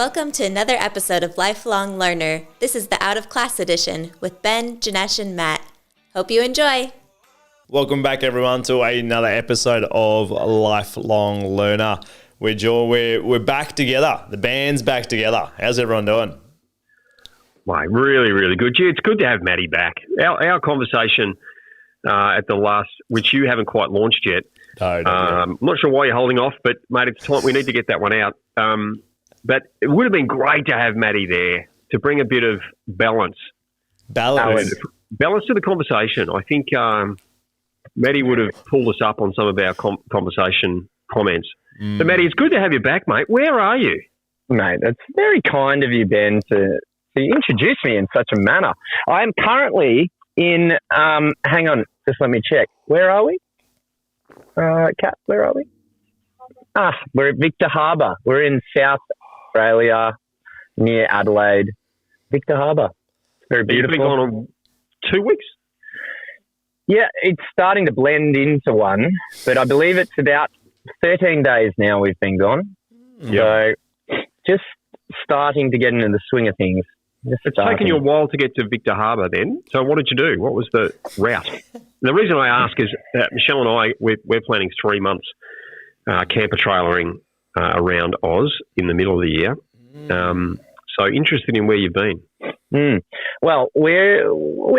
Welcome to another episode of Lifelong Learner. This is the Out of Class edition with Ben, Janesh, and Matt. Hope you enjoy. Welcome back, everyone, to another episode of Lifelong Learner. We're back together. The band's back together. How's everyone doing? Mate, really, really good. Gee, it's good to have Maddie back. Our conversation at the last, which you haven't quite launched yet. No. I'm not sure why you're holding off, but mate, it's time. We need to get that one out. But it would have been great to have Maddie there to bring a bit of balance. Balance to the conversation. I think Maddie would have pulled us up on some of our conversation comments. So, Maddie, it's good to have you back, mate. Where are you? Mate, that's very kind of you, Ben, to introduce me in such a manner. I am currently in, hang on, just let me check. Where are we? Kat, where are we? We're at Victor Harbour. We're in South Australia, near Adelaide. Victor Harbour. It's very beautiful. You've been gone on 2 weeks? Yeah, it's starting to blend into one, but I believe it's about 13 days now we've been gone. So just starting to get into the swing of things. It's taken you a while to get to Victor Harbour then. So what did you do? What was the route? The reason I ask is Michelle and I, we're planning 3 months camper trailering around Oz in the middle of the year. So interested in where you've been. Well, we're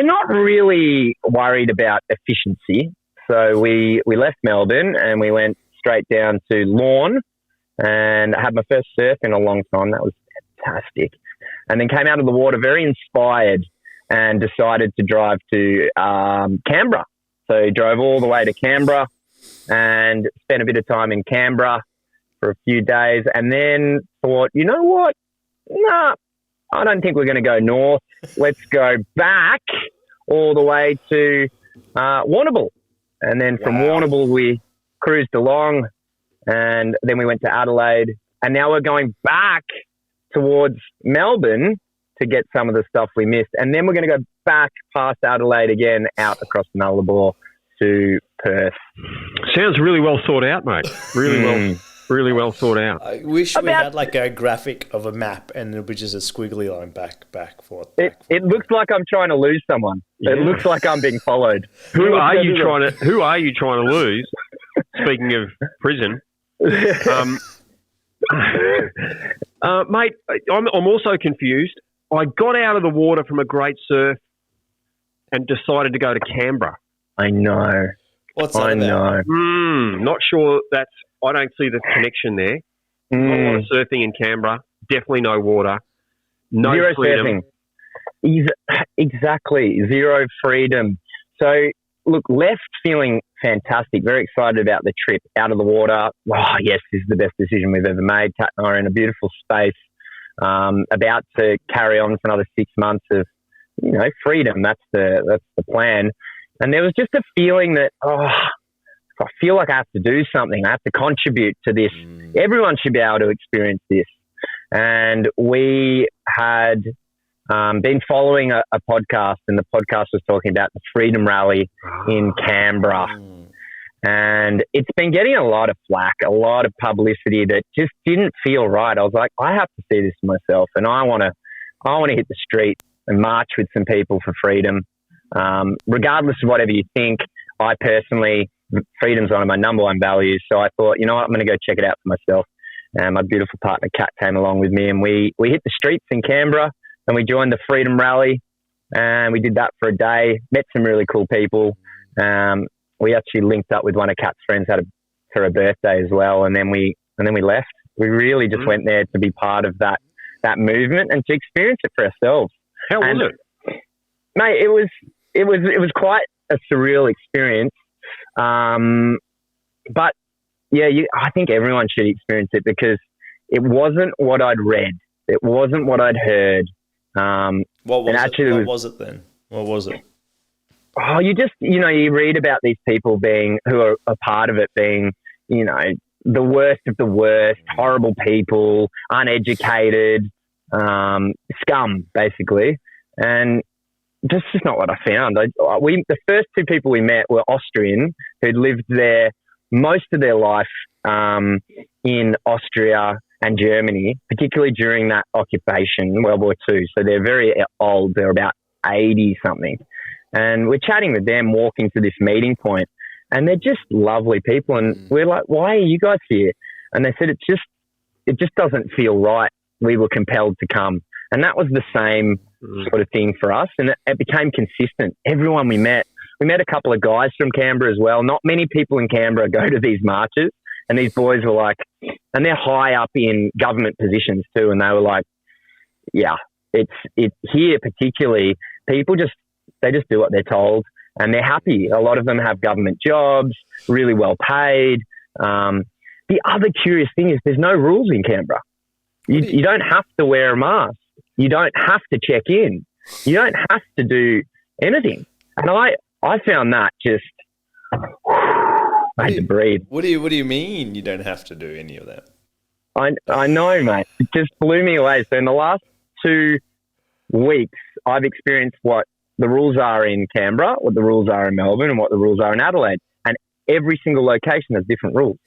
not really worried about efficiency. So we left Melbourne and we went straight down to Lorne and I had my first surf in a long time. That was fantastic. And then came out of the water very inspired and decided to drive to Canberra. So drove all the way to Canberra and spent a bit of time in Canberra for a few days and then thought, you know what? Nah, I don't think we're going to go north. Let's go back all the way to Warrnambool. And then from Warrnambool, we cruised along and then we went to Adelaide. And now we're going back towards Melbourne to get some of the stuff we missed. And then we're going to go back past Adelaide again, out across Nullarbor to Perth. Sounds really well thought out, mate. Really well thought out. I wish we had like a graphic of a map and it would be just a squiggly line back, forth. It looks like I'm trying to lose someone. Yeah. It looks like I'm being followed. Who are you trying to lose? Speaking of prison. Mate, I'm also confused. I got out of the water from a great surf and decided to go to Canberra. I know. What's that about? Not sure I don't see the connection there. Not a lot of surfing in Canberra. Definitely no water. No Zero freedom. Surfing. Exactly. Zero freedom. So, look, left feeling fantastic. Very excited about the trip out of the water. Oh, yes, this is the best decision we've ever made. Kat and I are in a beautiful space. About to carry on for another 6 months of, freedom. That's the plan. And there was just a feeling that, I feel like I have to do something. I have to contribute to this. Everyone should be able to experience this. And we had been following a podcast, and the podcast was talking about the Freedom Rally in Canberra. And it's been getting a lot of flack, a lot of publicity that just didn't feel right. I was like, I have to see this for myself, and I want to hit the street and march with some people for freedom. Regardless of whatever you think, I personally, freedom's one of my number one values. So I thought, you know what, I'm going to go check it out for myself. And my beautiful partner, Kat, came along with me and we hit the streets in Canberra and we joined the Freedom Rally and we did that for a day, met some really cool people. We actually linked up with one of Kat's friends for her birthday as well. And then we left. We really just went there to be part of that movement and to experience it for ourselves. How was it? Mate, it was quite a surreal experience. But yeah, I think everyone should experience it because it wasn't what I'd read. It wasn't what I'd heard. What was it then? What was it? Oh, you just, you read about these people who are a part of it being, the worst of the worst, horrible people, uneducated, scum, basically. And that's just not what I found. The first two people we met were Austrian who'd lived there most of their life in Austria and Germany, particularly during that occupation, World War II. So they're very old. They're about 80 something. And we're chatting with them, walking to this meeting point, and they're just lovely people. And we're like, why are you guys here? And they said, it just doesn't feel right. We were compelled to come. And that was the same sort of thing for us. And it became consistent. Everyone we met a couple of guys from Canberra as well. Not many people in Canberra go to these marches. And these boys were like, and they're high up in government positions too. And they were like, yeah, it's here particularly, people they just do what they're told and they're happy. A lot of them have government jobs, really well paid. The other curious thing is there's no rules in Canberra. You don't have to wear a mask. You don't have to check in. You don't have to do anything. And I found that just... I had to breathe. What do you mean you don't have to do any of that? I know, mate. It just blew me away. So in the last 2 weeks, I've experienced what the rules are in Canberra, what the rules are in Melbourne, and what the rules are in Adelaide. And every single location has different rules.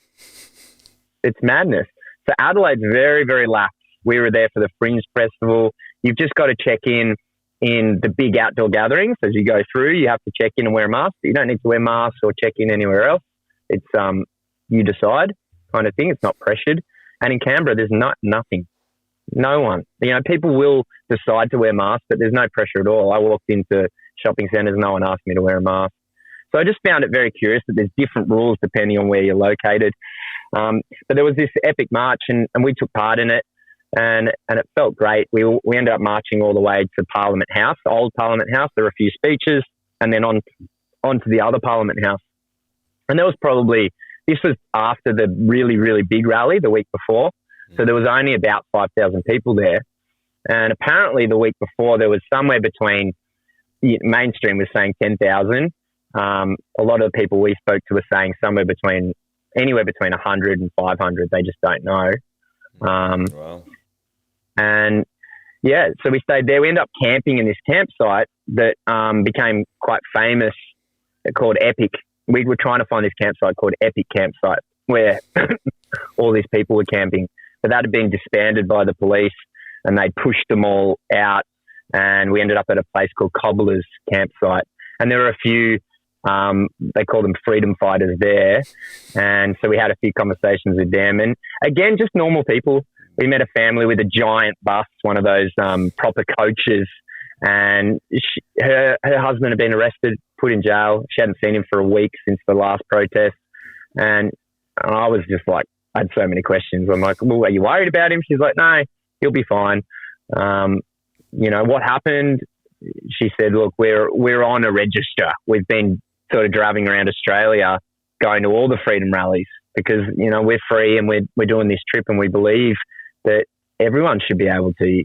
It's madness. So Adelaide's very, very lax. We were there for the Fringe Festival. You've just got to check in the big outdoor gatherings. As you go through, you have to check in and wear a mask. You don't need to wear masks or check in anywhere else. It's you decide kind of thing. It's not pressured. And in Canberra, there's nothing. No one. People will decide to wear masks, but there's no pressure at all. I walked into shopping centres, no one asked me to wear a mask. So I just found it very curious that there's different rules depending on where you're located. But there was this epic march and we took part in it and it felt great. We ended up marching all the way to Parliament House, the old Parliament House. There were a few speeches and then on to the other Parliament House. And this was after the really, really big rally the week before. So there was only about 5,000 people there. And apparently the week before there was somewhere between, mainstream was saying 10,000. A lot of the people we spoke to were saying anywhere between 100 and 500. They just don't know. Wow. And yeah, so we stayed there. We ended up camping in this campsite that became quite famous, called Epic. We were trying to find this campsite called Epic Campsite where all these people were camping. But that had been disbanded by the police and they pushed them all out. And we ended up at a place called Cobbler's Campsite. And there were a few, they call them freedom fighters there. And so we had a few conversations with them. And again, just normal people. We met a family with a giant bus, one of those proper coaches. And her husband had been arrested, put in jail. She hadn't seen him for a week since the last protest. And I was just like, I had so many questions. I'm like, well, are you worried about him? She's like, no, he'll be fine. What happened? She said, look, we're on a register. We've been sort of driving around Australia, going to all the freedom rallies because, we're free and we're doing this trip and we believe that everyone should be able to,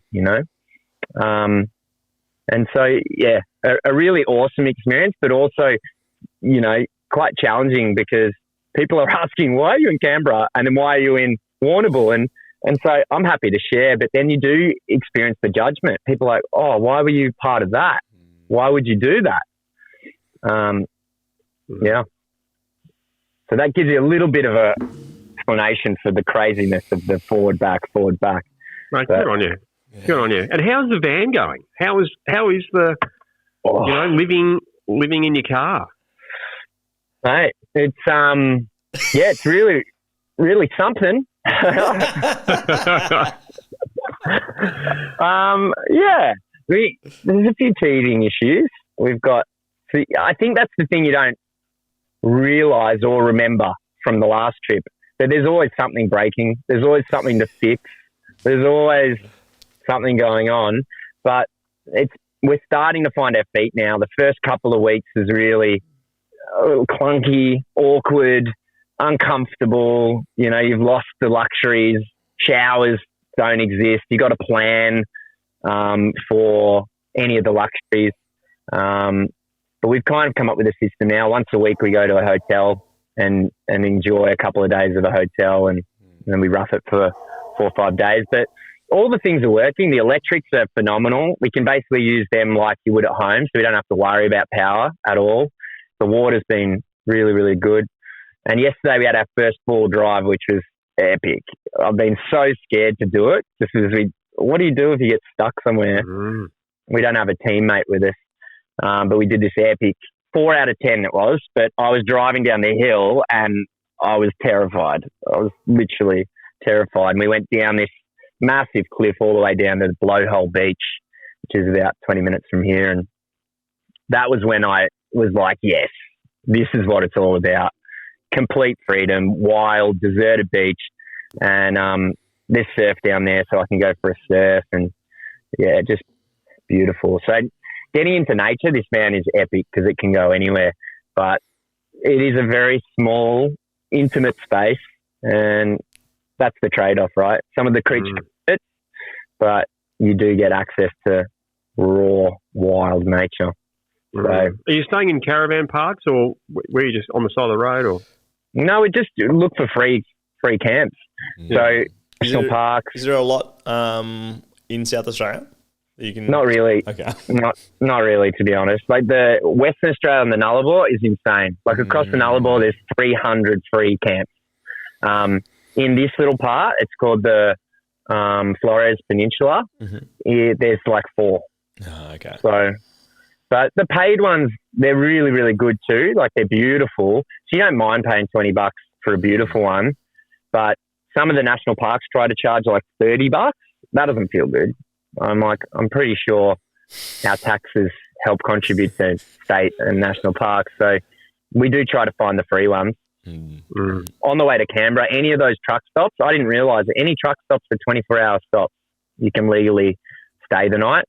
and so, yeah, a really awesome experience, but also, quite challenging because people are asking, why are you in Canberra? And then why are you in Warrnambool? And so I'm happy to share, but then you do experience the judgment. People are like, oh, why were you part of that? Why would you do that? Yeah. So that gives you a little bit of a explanation for the craziness of the forward back. Mate, good on you. Yeah. Good on you. And how's the van going? How is the living in your car? Mate, it's it's really, really something. There's a few teething issues. I think that's the thing you don't realise or remember from the last trip. That there's always something breaking. There's always something to fix. There's always something going on. But we're starting to find our feet now. The first couple of weeks is really clunky, awkward, uncomfortable. You've lost the luxuries. Showers don't exist. You got to plan for any of the luxuries. But we've kind of come up with a system now. Once a week we go to a hotel and enjoy a couple of days of a hotel and then we rough it for 4 or 5 days. But all the things are working. The electrics are phenomenal. We can basically use them like you would at home, so we don't have to worry about power at all. The water's been really, really good. And yesterday we had our first 4-wheel drive, which was epic. I've been so scared to do it. Just as what do you do if you get stuck somewhere? We don't have a teammate with us, but we did this epic 4 out of 10 it was, but I was driving down the hill and I was terrified. I was literally terrified. And we went down this massive cliff all the way down to the Blowhole Beach, which is about 20 minutes from here. And that was when I was like, yes, this is what it's all about. Complete freedom, wild, deserted beach. And there's surf down there, so I can go for a surf. And, yeah, just beautiful. So getting into nature, this van is epic because it can go anywhere. But it is a very small, intimate space, and that's the trade-off, right? Some of the creatures fit, but you do get access to raw, wild nature. So, are you staying in caravan parks, or were you just on the side of the road? Or no, we just look for free camps. Yeah. So national parks. Is there a lot in South Australia? You can... Not really. Okay. Not really, to be honest. Like the Western Australia and the Nullarbor is insane. Like across the Nullarbor, there's 300 free camps. In this little part, it's called the Flores Peninsula. There's like 4. Oh, okay. So, but the paid ones, they're really, really good too. Like they're beautiful. So you don't mind paying $20 for a beautiful one. But some of the national parks try to charge like $30. That doesn't feel good. I'm pretty sure our taxes help contribute to state and national parks. So we do try to find the free ones. On the way to Canberra, any of those truck stops, I didn't realise that any truck stops are 24-hour stops. You can legally stay the night,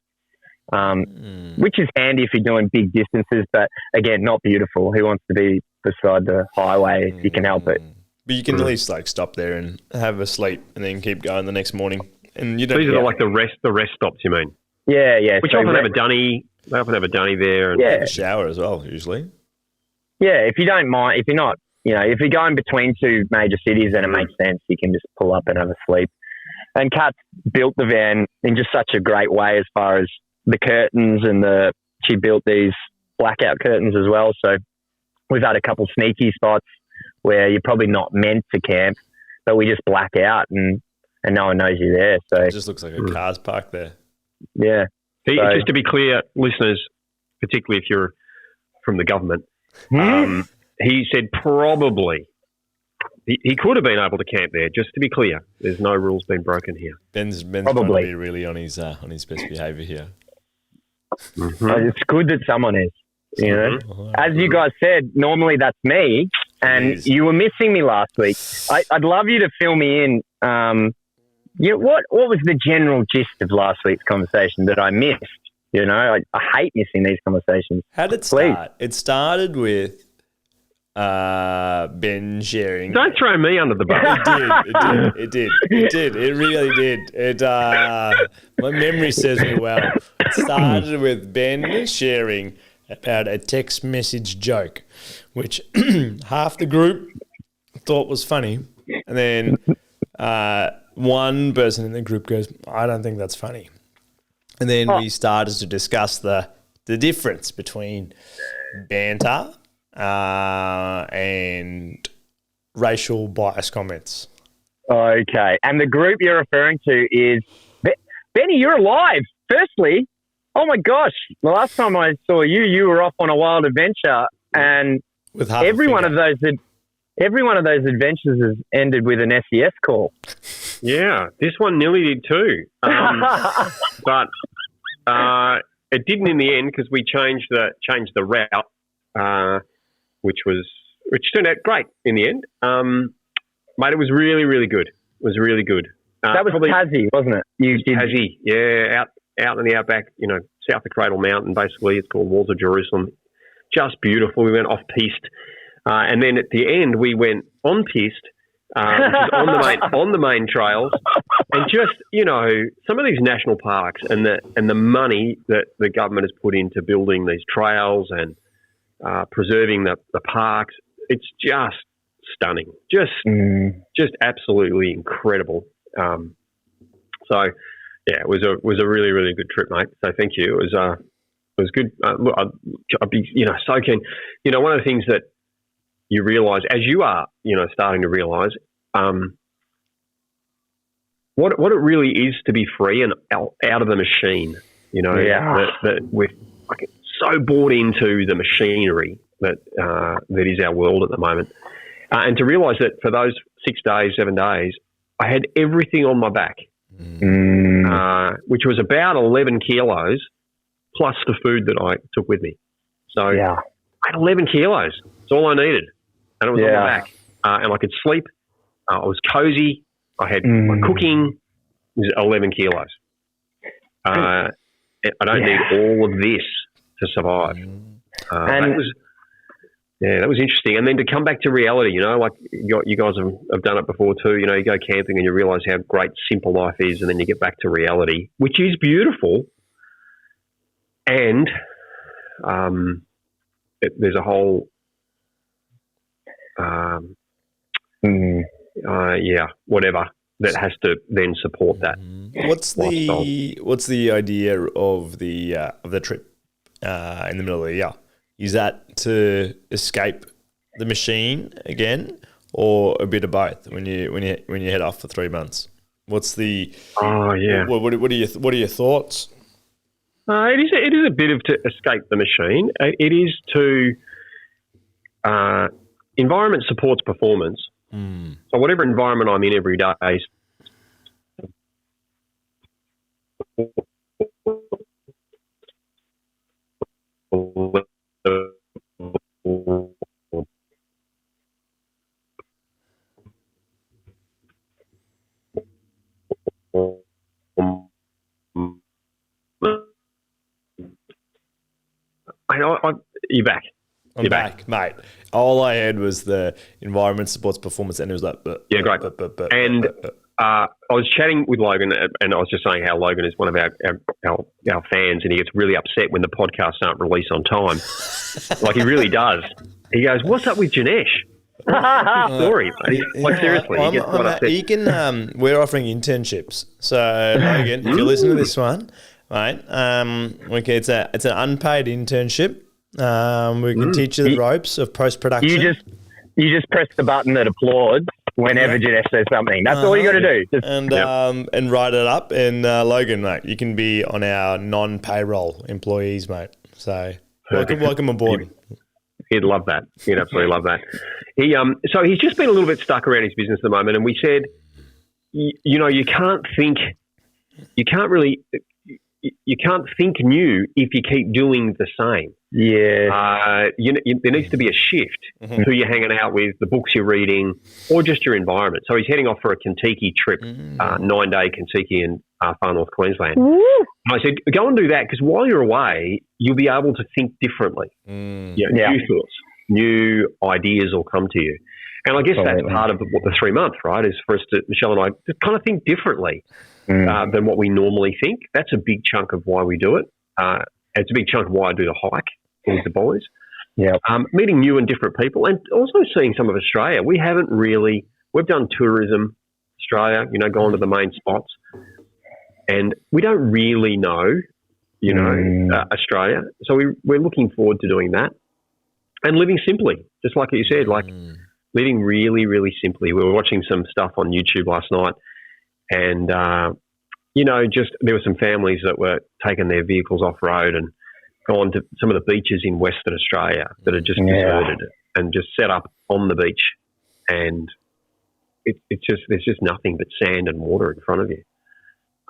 which is handy if you're doing big distances, but again, not beautiful. Who wants to be beside the highway if you can help it? But you can at least like stop there and have a sleep and then keep going the next morning. And you don't. These are like the rest stops, you mean? Yeah. Which often have a dunny. They often have a dunny there. And a shower as well, usually. Yeah, if you don't mind, if you're not, if you're going between 2 major cities, then it makes sense. You can just pull up and have a sleep. And Kat built the van in just such a great way as far as the curtains and she built these blackout curtains as well. So we've had a couple sneaky spots where you're probably not meant to camp, but we just black out and no one knows you're there. So it just looks like a car's parked there. Yeah. Just to be clear, listeners, particularly if you're from the government, he said probably he could have been able to camp there. Just to be clear, there's no rules been broken here. Ben's trying to be really on his best behaviour here. It's good that someone is. As you guys said, normally that's me, and you were missing me last week. I'd love you to fill me in. What was the general gist of last week's conversation that I missed? I hate missing these conversations. How did it start? It started with Ben sharing. Don't throw me under the bus. It did. It really did. My memory serves me well. It started with Ben sharing about a text message joke, which half the group thought was funny, and then one person in the group goes, "I don't think that's funny." And then we started to discuss the difference between banter and racial bias comments. Okay. And the group you're referring to is... Benny, you're alive. Firstly, oh my gosh, the last time I saw you were off on a wild adventure, and with every one of those adventures has ended with an SES call. Yeah, this one nearly did too. But it didn't in the end because we changed the route, which turned out great in the end. Mate, it was really, really good. It was really good. That was Tassie, wasn't it? Tassie, yeah, out in the outback, south of Cradle Mountain, basically. It's called Walls of Jerusalem. Just beautiful. We went off-piste. And then at the end, we went on-piste, which is on the main trails. And just, some of these national parks and the money that the government has put into building these trails and preserving the parks, it's just stunning. Just absolutely incredible. So, yeah, it was a really, really good trip, mate. So thank you. It was good. Look, I'd be, so keen. One of the things that you realise, as you are, starting to realise, what it really is to be free and out of the machine. You know, that we're so bought into the machinery that is our world at the moment, and to realise that for those 6 days, 7 days, I had everything on my back, which was about 11 kilos plus the food that I took with me. So I had 11 kilos. That's all I needed, and it was on my back, and I could sleep. I was cozy. I had my cooking. It was 11 kilos. I don't need all of this to survive. That was interesting. And then to come back to reality, you know, like you guys have done it before too. You know, you go camping and you realise how great simple life is, and then you get back to reality, which is beautiful. And there's a whole, whatever that has to then support that. What's the idea of the trip in the middle of the year? Is that to escape the machine again, or a bit of both? When you head off for 3 months, what's the? What are your thoughts? It is a bit of to escape the machine. It is to environment supports performance. So whatever environment I'm in every day. You're back. I'm back, mate. All I had was the environment supports performance, and it was like, great. I was chatting with Logan, and I was just saying how Logan is one of our fans, and he gets really upset when the podcasts aren't released on time. Like he really does. He goes, "What's up with Janesh?" Story, like seriously, he gets quite upset. You can. We're offering internships, so Logan, if you listen to this one, mate, okay, it's an unpaid internship. We can teach you the ropes of post-production. You just press the button that applauds whenever Janesh says something. That's all you got to do. And write it up. And Logan, mate, you can be on our non-payroll employees, mate. So welcome aboard. He'd love that. He'd absolutely love that. So he's just been a little bit stuck around his business at the moment, and we said, you know, you can't think new if you keep doing the same. Yeah. There needs to be a shift who you're hanging out with, the books you're reading, or just your environment. So he's heading off for a Kentucky trip, 9-day Kentucky in far north Queensland. I said, go and do that, because while you're away, you'll be able to think differently. New thoughts, new ideas will come to you. And I guess that's part of what the 3 months, right, is for us to, Michelle and I, to kind of think differently than what we normally think. That's a big chunk of why we do it. It's a big chunk of why I do the hike with the boys. Meeting new and different people, and also seeing some of Australia. We've done tourism Australia, you know, gone to the main spots, and we don't really know, you know, Australia. So we're looking forward to doing that and living simply, just like you said, like living really, really simply. We were watching some stuff on YouTube last night, and you know, just there were some families that were taking their vehicles off road and gone to some of the beaches in Western Australia that are just deserted and just set up on the beach, and there's just nothing but sand and water in front of you.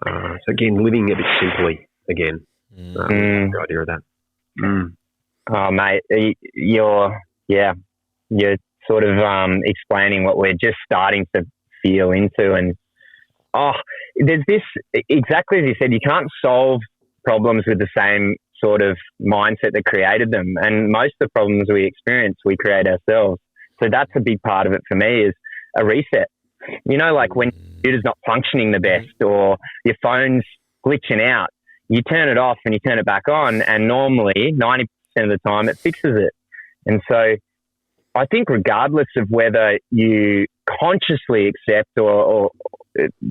So again, living a bit simply again. The idea of that. Oh, mate, you're sort of explaining what we're just starting to feel into, and there's this, exactly as you said, you can't solve problems with the same sort of mindset that created them. And most of the problems we experience, we create ourselves. So that's a big part of it for me, is a reset. You know, like when your computer's not functioning the best or your phone's glitching out, you turn it off and you turn it back on, and normally 90% of the time it fixes it. And so I think regardless of whether you consciously accept or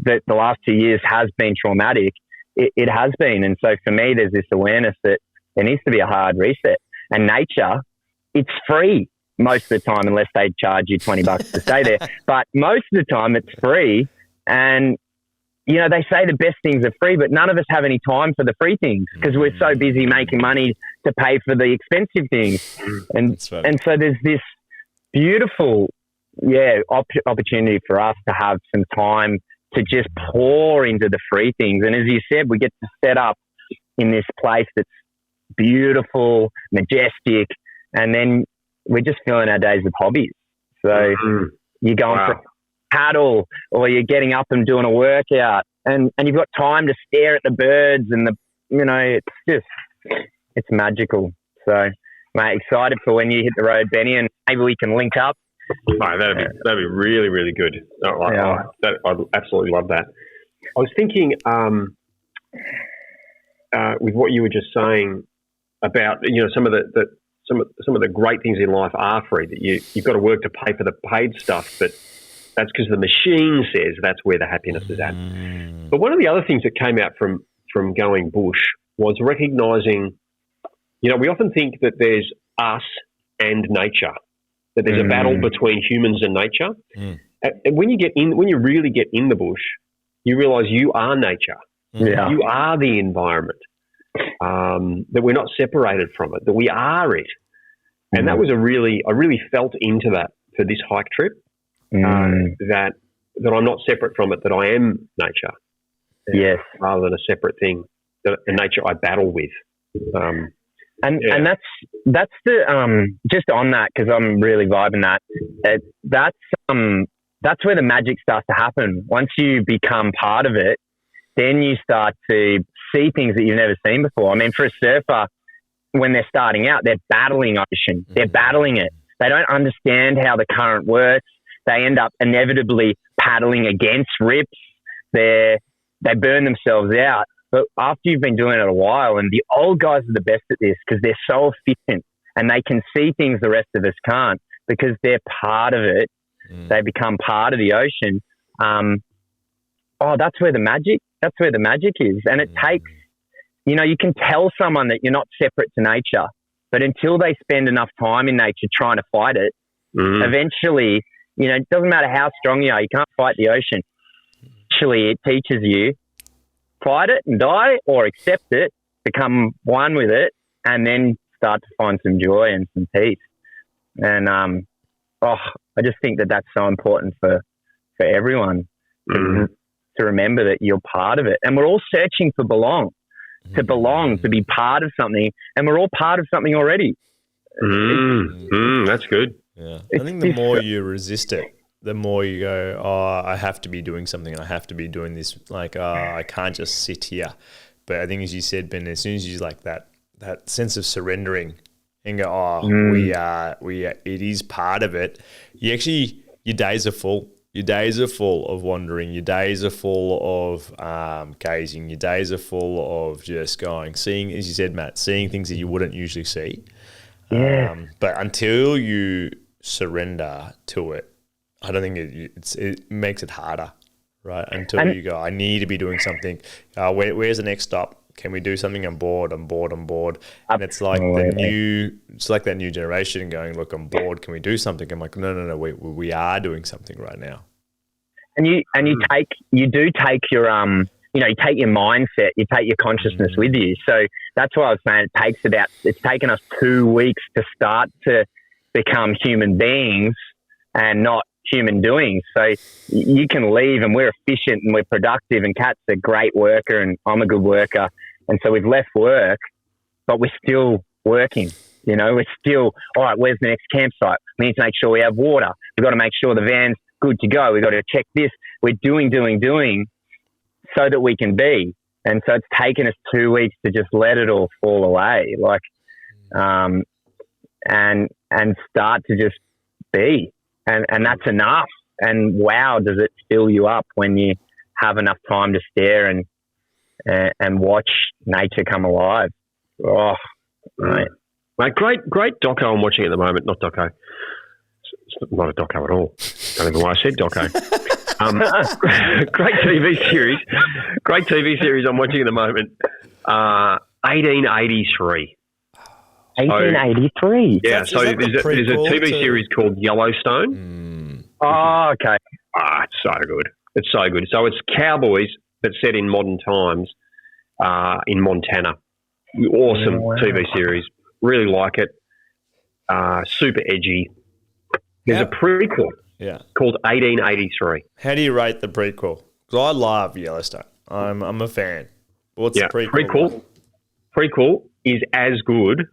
that the last 2 years has been traumatic, it has been. And so for me, there's this awareness that there needs to be a hard reset. And nature, it's free most of the time, unless they charge you $20 to stay there. But most of the time it's free. And they say the best things are free, but none of us have any time for the free things because we're so busy making money to pay for the expensive things. And so there's this beautiful, opportunity for us to have some time to just pour into the free things. And as you said, we get to set up in this place that's beautiful, majestic, and then we're just filling our days with hobbies. So you're going for a paddle, or you're getting up and doing a workout, and you've got time to stare at the birds and it's magical. So, mate, excited for when you hit the road, Benny, and maybe we can link up. Mate, that'd be really, really good. I'd absolutely love that. I was thinking with what you were just saying about some of the great things in life are free. That you've got to work to pay for the paid stuff, but that's because the machine says that's where the happiness is at. But one of the other things that came out from going bush was recognising, we often think that there's us and nature, that there's a battle between humans and nature. And when you really get in the bush, you realise you are nature. Yeah. You are the environment. That we're not separated from it. That we are it. And that was I really felt into that for this hike trip. That I'm not separate from it. That I am nature. Yes. Rather than a separate thing. A nature I battle with. And that's the just on that, because I'm really vibing that. That's where the magic starts to happen. Once you become part of it, then you start to see things that you've never seen before. I mean, for a surfer, when they're starting out, they're battling ocean. They're battling it. They don't understand how the current works. They end up inevitably paddling against rips. They burn themselves out. But after you've been doing it a while, and the old guys are the best at this because they're so efficient and they can see things the rest of us can't because they're part of it. They become part of the ocean. That's where the magic is. And it takes, you can tell someone that you're not separate to nature, but until they spend enough time in nature trying to fight it, eventually, it doesn't matter how strong you are, you can't fight the ocean. Actually, it teaches you fight it and die, or accept it, become one with it, and then start to find some joy and some peace. And I just think that that's so important for everyone to remember that you're part of it. And we're all searching to belong, to be part of something, and we're all part of something already. That's good. Yeah, I think the more you resist it, the more you go, I have to be doing something. I have to be doing this. Like, I can't just sit here. But I think, as you said, Ben, as soon as you that sense of surrendering and go, it is part of it. Your days are full. Your days are full of wandering. Your days are full of gazing. Your days are full of just seeing, as you said, Matt, seeing things that you wouldn't usually see. Yeah. But until you surrender to it, I don't think it makes it harder, right? Until you go, I need to be doing something. Where's the next stop? Can we do something? I'm bored. And it's like that new generation going, look, I'm bored. Can we do something? I'm like, no. We are doing something right now. And you take your you take your mindset, you take your consciousness with you. So that's why I was saying it's taken us 2 weeks to start to become human beings and not human doings. So you can leave and we're efficient and we're productive, and Kat's a great worker and I'm a good worker. And so we've left work, but we're still working. We're still, all right, where's the next campsite? We need to make sure we have water. We've got to make sure the van's good to go. We've got to check this. We're doing so that we can be. And so it's taken us 2 weeks to just let it all fall away, and start to just be. And that's enough. And wow, does it fill you up when you have enough time to stare and watch nature come alive. Oh, right. Mate, great doco I'm watching at the moment. Not doco. It's not a doco at all. I don't know why I said doco. Great TV series. Great TV series I'm watching at the moment. 1883. 1883. Yeah, so there's a TV series called Yellowstone. Oh, okay. It's so good. It's so good. So it's cowboys that's set in modern times in Montana. Awesome TV series. Really like it. Super edgy. There's a prequel called 1883. How do you rate the prequel? Because I love Yellowstone. I'm a fan. What's the prequel? Prequel is as good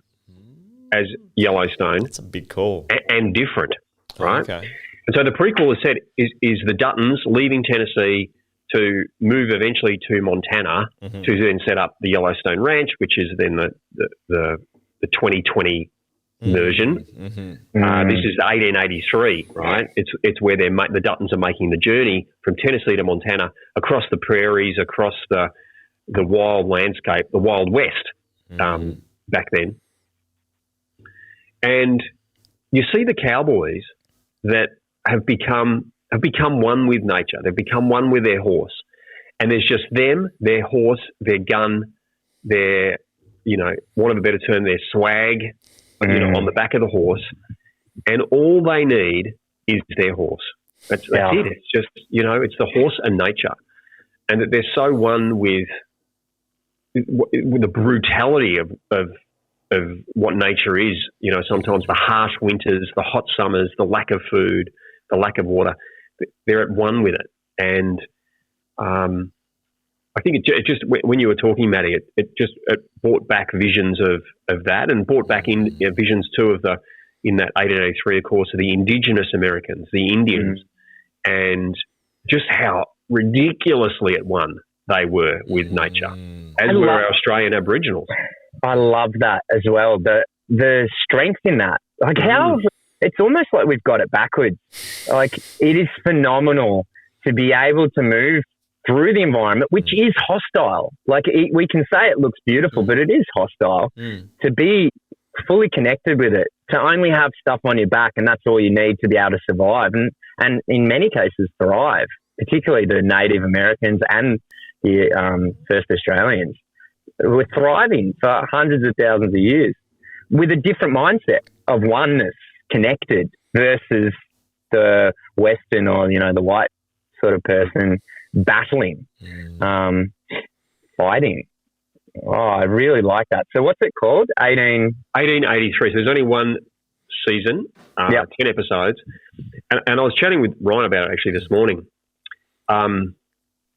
as Yellowstone. It's a big call. And different, right? Okay. And so the prequel is set is the Duttons leaving Tennessee to move eventually to Montana to then set up the Yellowstone Ranch, which is then the 2020 version. This is 1883, right? It's where the Duttons are making the journey from Tennessee to Montana, across the prairies, across the wild landscape, the Wild West back then. And you see the cowboys that have become one with nature. They've become one with their horse. And there's just them, their horse, their gun, their, want of a better term, their swag, on the back of the horse. And all they need is their horse. That's it. It's just, it's the horse and nature. And that they're so one with the brutality of what nature is, sometimes the harsh winters, the hot summers, the lack of food, the lack of water. They're at one with it. And I think it just, when you were talking, Matty, it brought back visions of that, and brought back in visions too in that 1883, of course, of the indigenous Americans, the Indians, and just how ridiculously at one they were with nature, as were our Australian Aboriginals. I love that as well. The strength in that, like it's almost like we've got it backwards. Like, it is phenomenal to be able to move through the environment, which is hostile. Like, we can say it looks beautiful, but it is hostile. To be fully connected with it, to only have stuff on your back, and that's all you need to be able to survive, and in many cases thrive, particularly the Native Americans and the first Australians were thriving for hundreds of thousands of years with a different mindset of oneness, connected, versus the Western or, the white sort of person battling, fighting. Oh, I really like that. So what's it called? 1883. So there's only one season, 10 episodes. And I was chatting with Ryan about it actually this morning.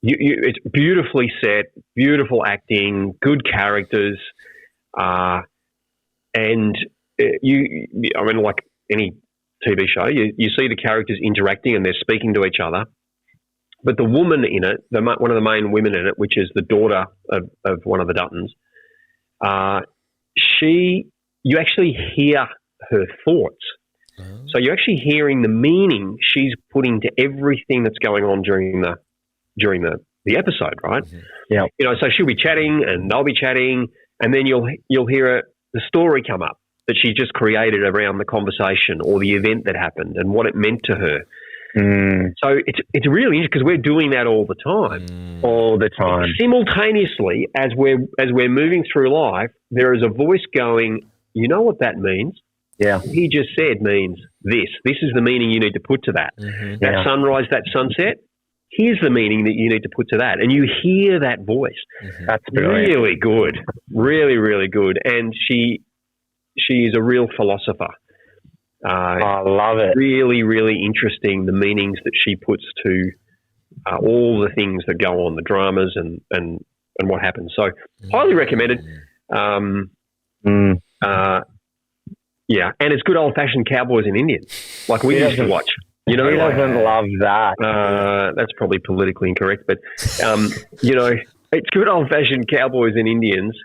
It's beautifully set, beautiful acting, good characters, and like any TV show, you see the characters interacting and they're speaking to each other. But the woman in it, one of the main women in it, which is the daughter of one of the Duttons, you actually hear her thoughts. So you're actually hearing the meaning she's putting to everything that's going on during the episode, right? Yeah. So she'll be chatting and they'll be chatting, and then you'll hear the story come up that she just created around the conversation or the event that happened and what it meant to her. So it's really interesting because we're doing that all the time. All the time. Simultaneously, as we're moving through life, there is a voice going, you know what that means? Yeah. What he just said means this. This is the meaning you need to put to that. That sunrise, that sunset, here's the meaning that you need to put to that. And you hear that voice. That's brilliant. Really good. Really, really good. And she is a real philosopher. I love it. Really, really interesting, the meanings that she puts to all the things that go on, the dramas and what happens. So highly recommended. And it's good old-fashioned cowboys and Indians, like we used to watch. Who doesn't love that? That's probably politically incorrect, but it's good old-fashioned cowboys and Indians.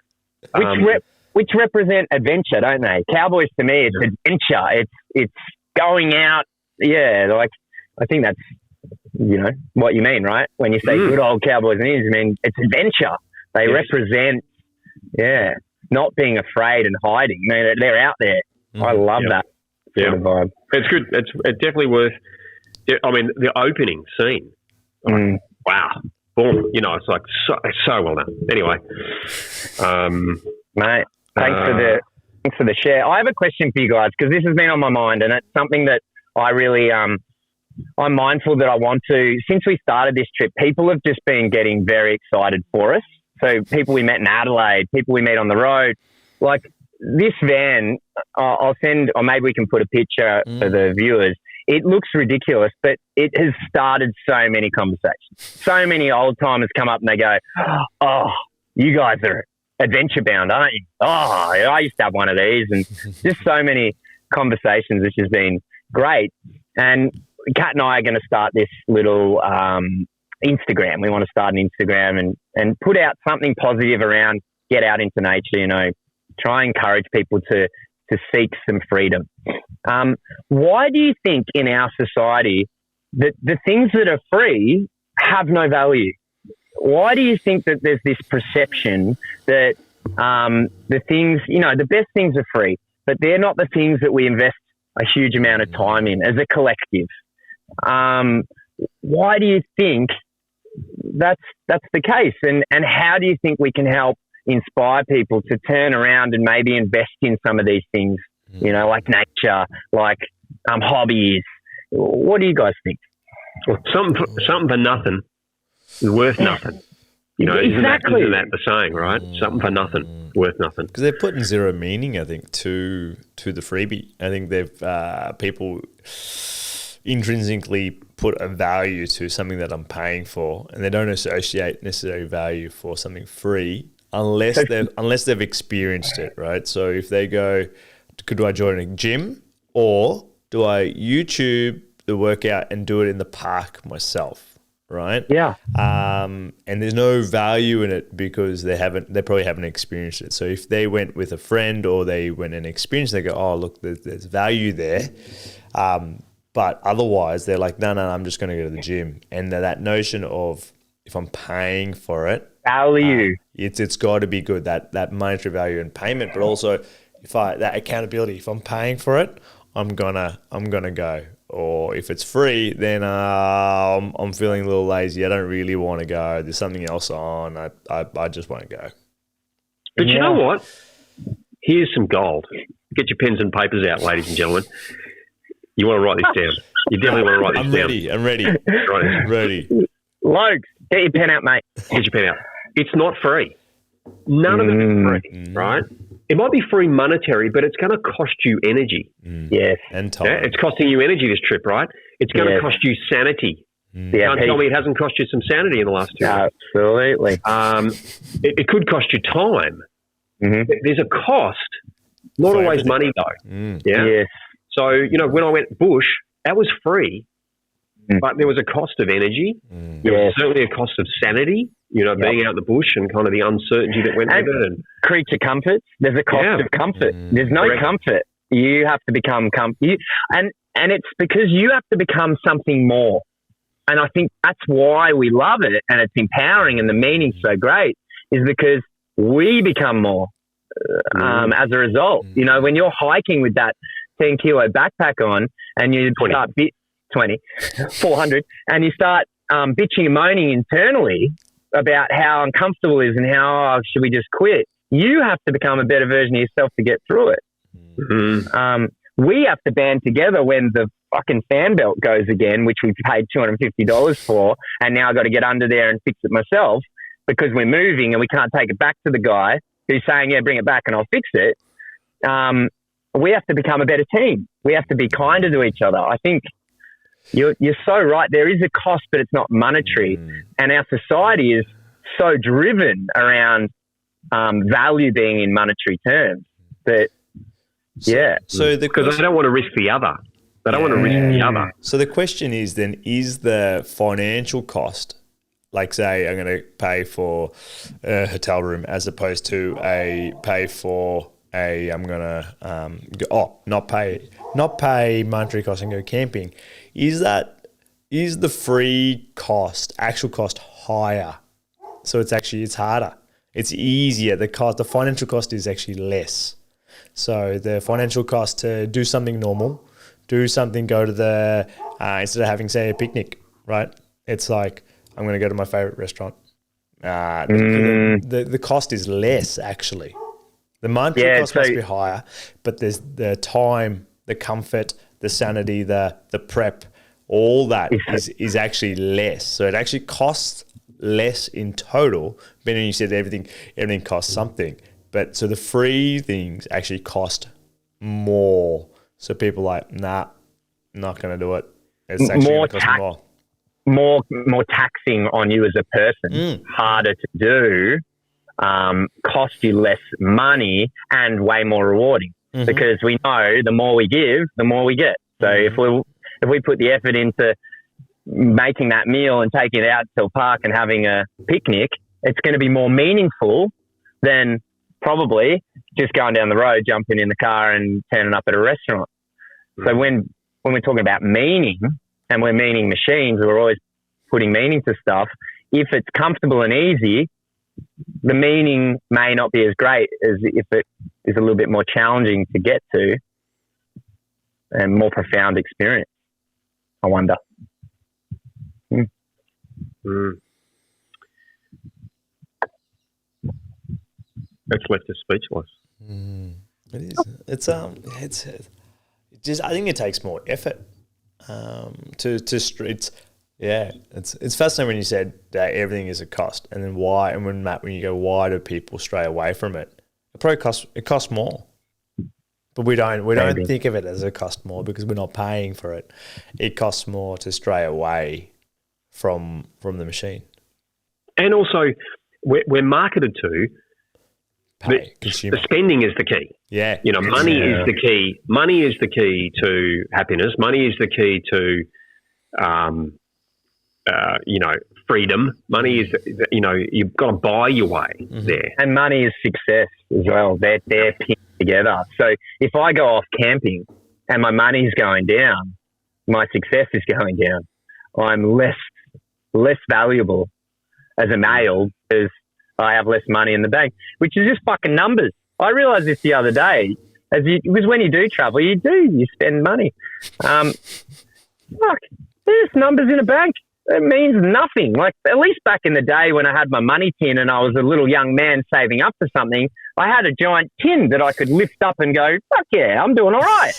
Which represent adventure, don't they? Cowboys, to me, it's adventure. It's going out. Yeah, like, I think that's, what you mean, right? When you say good old cowboys and Indians, I mean, it's adventure. They represent, not being afraid and hiding. They're out there. I love that sort of vibe. It's good. It's definitely worth, the opening scene. Wow. Boom. It's like so well done. Anyway. Mate. Thanks for the share. I have a question for you guys, because this has been on my mind, and it's something that I really I'm mindful that I want to, since we started this trip, people have just been getting very excited for us. So people we met in Adelaide, people we meet on the road, like this van, I'll send, or maybe we can put a picture for the viewers. It looks ridiculous, but it has started so many conversations. So many old timers come up and they go, "Oh, you guys are adventure bound, aren't you? Oh, I used to have one of these," and just so many conversations, which has been great. And Kat and I are going to start this little Instagram. We want to start an Instagram and put out something positive around get out into nature, you know, try and encourage people to seek some freedom. Why do you think in our society that the things that are free have no value? Why do you think that there's this perception that the things, you know, the best things are free, but they're not the things that we invest a huge amount of time in as a collective? Why do you think that's the case? And how do you think we can help inspire people to turn around and maybe invest in some of these things, you know, like nature, like hobbies? What do you guys think? Well, something for nothing is worth nothing. You know, exactly. Isn't that the saying, right? Something for nothing, worth nothing. Because they're putting zero meaning, I think, to the freebie. I think they've people intrinsically put a value to something that I'm paying for, and they don't associate necessary value for something free unless they've experienced it, right? So if they go, do I join a gym or do I YouTube the workout and do it in the park myself, right? Yeah. And there's no value in it because they probably haven't experienced it. So if they went with a friend or they went and experienced, they go, oh, look, there's value there. But otherwise they're like, no, I'm just going to go to the gym. And that notion of if I'm paying for it, value, it's got to be good, that monetary value and payment, but also that accountability. If I'm paying for it, I'm gonna go. Or if it's free, then I'm feeling a little lazy. I don't really want to go. There's something else on. I just won't go. But you know what? Here's some gold. Get your pens and papers out, ladies and gentlemen. You want to write this down. You definitely want to write this down. I'm ready. Ready. Lokes, get your pen out, mate. Get your pen out. It's not free. None of it is free, right? It might be free monetary, but it's going to cost you energy. Yes. And time. Yeah, it's costing you energy, this trip, right? It's going to cost you sanity. You can't tell me it hasn't cost you some sanity in the last 2 years. Absolutely. It could cost you time. Mm-hmm. There's a cost, not always money, though. Yeah. Yes. So, you know, when I went bush, that was free, but there was a cost of energy. There was certainly a cost of sanity, you know, being out in the bush and kind of the uncertainty that went with it. And creature comforts. There's a cost of comfort. There's no comfort. You have to become and it's because you have to become something more. And I think that's why we love it, and it's empowering, and the meaning's so great, is because we become more as a result. You know, when you're hiking with that 10-kilo backpack on and you start 400, and you start bitching and moaning internally about how uncomfortable it is and how should we just quit, you have to become a better version of yourself to get through it. We have to band together when the fucking fan belt goes again, which we paid $250 for, and now I've got to get under there and fix it myself because we're moving and we can't take it back to the guy who's saying, yeah, bring it back and I'll fix it. We have to become a better team. We have to be kinder to each other. I think you're so right. There is a cost, but it's not monetary. And our society is so driven around value being in monetary terms that, So because they don't want to risk the other. They don't want to risk the other. So the question is then, is the financial cost, like say I'm going to pay for a hotel room as opposed to I'm going to not pay monetary cost and go camping. Is the free cost, actual cost, higher? So it's harder. It's easier. The financial cost is actually less. So the financial cost to do something normal, go to the instead of having, say, a picnic, right? It's like, I'm going to go to my favorite restaurant. The cost is less, actually. The monetary cost must be higher, but there's the time, the comfort, the sanity, the prep, all that is actually less. So it actually costs less in total. But then you said everything costs something. But so the free things actually cost more. So people are like, nah, not going to do it. It's actually going to cost more. More taxing on you as a person, harder to do, cost you less money and way more rewarding. Because we know the more we give, the more we get. So if we put the effort into making that meal and taking it out to a park and having a picnic, it's going to be more meaningful than probably just going down the road, jumping in the car and turning up at a restaurant. So when we're talking about meaning and we're meaning machines, we're always putting meaning to stuff. If it's comfortable and easy, the meaning may not be as great as if it is a little bit more challenging to get to and more profound experience, I wonder. That's left us speechless. It is. It's just, I think it takes more effort it's fascinating when you said that everything is a cost, and then why, and when you go, why do people stray away from it? It probably costs more, but we don't think of it as a cost more because we're not paying for it. It costs more to stray away from the machine, and also we're marketed to. The spending is the key. Yeah, money is the key. Money is the key to happiness. Money is the key to, freedom. Money is, you've got to buy your way there. And money is success as well. They're pinned together. So if I go off camping and my money's going down, my success is going down. I'm less valuable as a male because I have less money in the bank, which is just fucking numbers. I realised this the other day, because when you do travel, you spend money. There's numbers in a bank. It means nothing. Like, at least back in the day when I had my money tin and I was a little young man saving up for something, I had a giant tin that I could lift up and go, fuck yeah, I'm doing all right.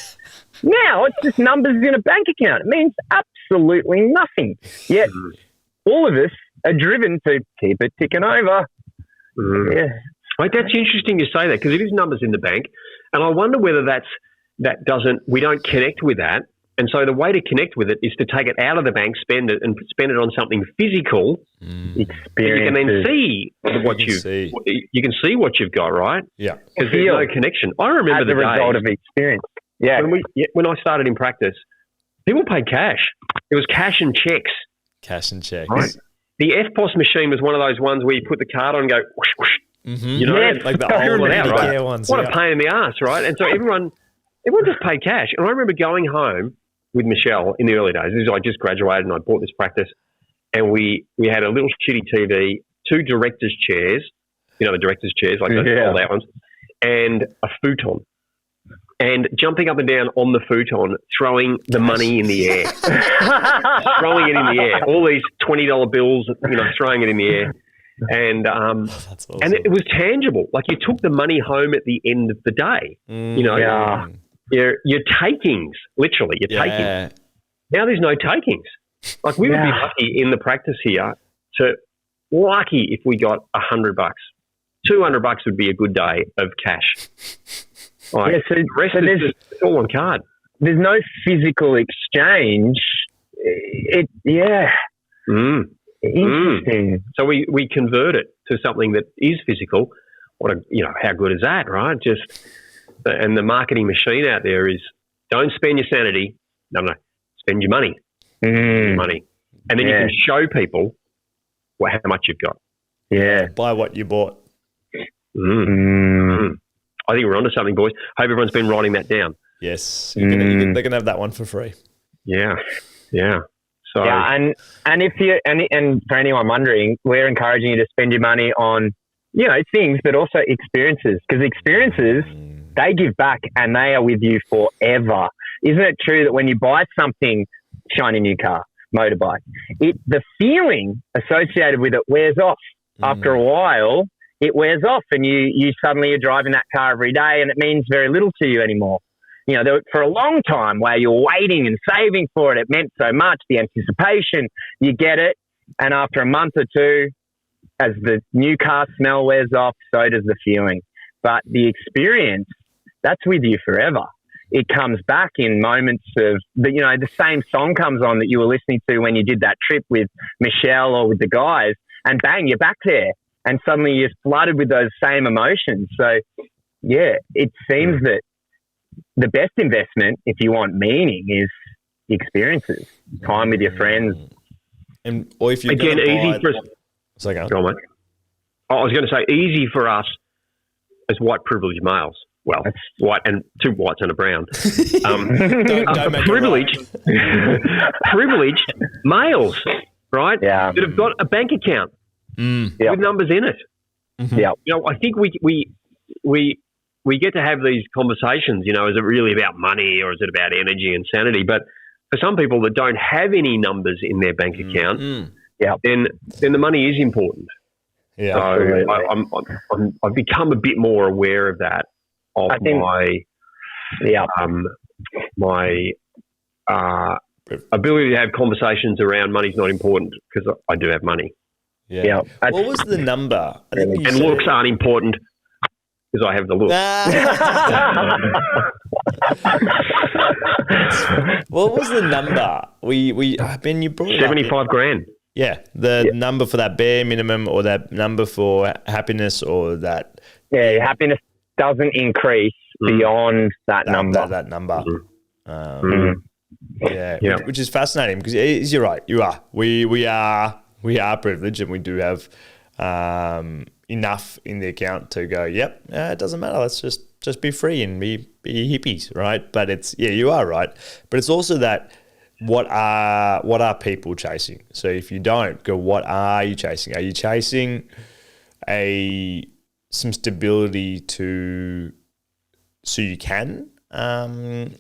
Now it's just numbers in a bank account. It means absolutely nothing. Yet all of us are driven to keep it ticking over. Yeah. Like, that's interesting to say that, because it is numbers in the bank, and I wonder whether we don't connect with that, and so the way to connect with it is to take it out of the bank, spend it on something physical. Experiences. You can then see you can see what you've got, right? Yeah, because there's no connection. I remember the result of experience. Yeah, when I started in practice, people paid cash. It was cash and checks. Cash and checks. Right? The FPOS machine was one of those ones where you put the card on and go whoosh, whoosh. Like the old right? ones. What a pain in the ass, right? And so everyone just paid cash. And I remember going home with Michelle in the early days. This is, I just graduated and I bought this practice, and we had a little shitty TV, 2 director's chairs, the director's chairs, like those old out ones, and a futon. And jumping up and down on the futon, throwing the money in the air. Throwing it in the air. All these $20 bills, throwing it in the air. And that's awesome. And it was tangible. Like, you took the money home at the end of the day. Your takings, literally, your takings. Now there's no takings. Like, we would be lucky in the practice here lucky if we got $100. $200 would be a good day of cash. Like, the rest is just all on card. There's no physical exchange. Interesting. So we convert it to something that is physical. How good is that, right? And the marketing machine out there is, don't spend your sanity. No, spend your money. Your money. And then you can show people how much you've got. Yeah. Buy what you bought. I think we're onto something, boys. Hope everyone's been writing that down. Yes. They're going to have that one for free. Yeah. So and if you and for anyone wondering, we're encouraging you to spend your money on things, but also experiences, because experiences, they give back and they are with you forever. Isn't it true that when you buy something, shiny new car, motorbike, the feeling associated with it wears off after a while? It wears off, and you suddenly are driving that car every day, and it means very little to you anymore. for a long time while you're waiting and saving for it, it meant so much, the anticipation, you get it. And after a month or two, as the new car smell wears off, so does the feeling. But the experience, that's with you forever. It comes back in moments of, the same song comes on that you were listening to when you did that trip with Michelle or with the guys, and bang, you're back there. And suddenly you're flooded with those same emotions. So, yeah, it seems that the best investment, if you want meaning, is the experiences, time with your friends. Or if you're again, easy for us. Sorry, go on, mate. I was going to say, easy for us as white privileged males. Well, white and two whites and a brown. Don't make privileged males, right? Yeah. That have got a bank account with numbers in it. Mm-hmm. Yeah. I think we get to have these conversations. Is it really about money or is it about energy and sanity? But for some people that don't have any numbers in their bank account, then the money is important. Yeah. So I've become a bit more aware of that. My ability to have conversations around money's not important because I do have money. Yeah. What was the number? And looks aren't important because I have the look. What was the number? Ben, you brought it 75 grand. Yeah, the number for that bare minimum, or that number for happiness, or that. Yeah, happiness doesn't increase beyond that number. That number. Yeah, which is fascinating because you're right. You are. We are privileged, and we do have enough in the account to go. Yep, it doesn't matter. Let's just be free and be hippies, right? But you are right. But it's also that. What are people chasing? So if you don't go, what are you chasing? Are you chasing some stability so you can kind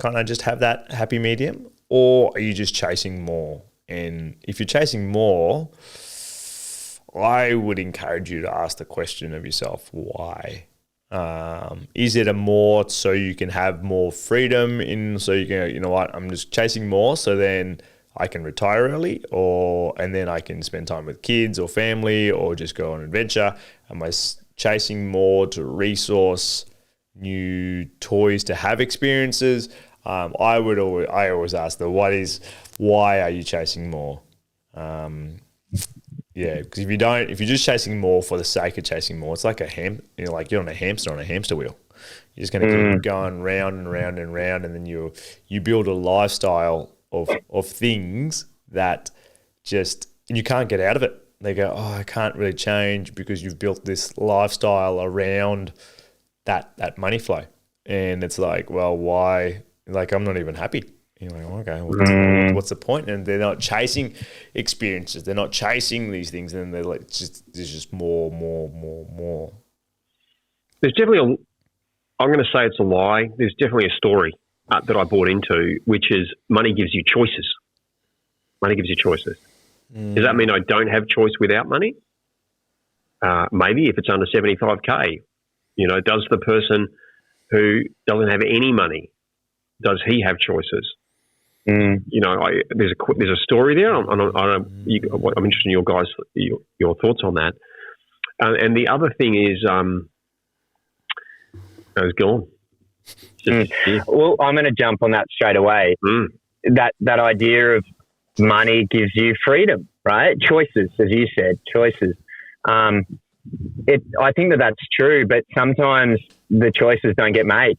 of just have that happy medium, or are you just chasing more? And if you're chasing more, I would encourage you to ask the question of yourself, why? Is it a more so you can have more freedom so you can, you know what, I'm just chasing more so then I can retire early, and then I can spend time with kids or family or just go on an adventure? Am I chasing more to resource new toys to have experiences? I always ask why are you chasing more? Yeah, because if you're just chasing more for the sake of chasing more, it's like you're on a hamster on a hamster wheel. You're just going to keep going round and round and round, and then you build a lifestyle of things that and you can't get out of it. They go, I can't really change because you've built this lifestyle around that money flow, and it's like, well, why? Like, I'm not even happy. You're like, okay, what's the point? And they're not chasing experiences. They're not chasing these things. And they're like, there's just more. There's definitely I'm going to say it's a lie. There's definitely a story that I bought into, which is money gives you choices. Money gives you choices. Does that mean I don't have choice without money? Maybe if it's under 75K. Does the person who doesn't have any money, does he have choices? There's a story there. I'm interested in your thoughts on that. And the other thing is, I was gone. Well, I'm going to jump on that straight away. That idea of money gives you freedom, right? Choices, as you said, choices. I think that's true, but sometimes the choices don't get made.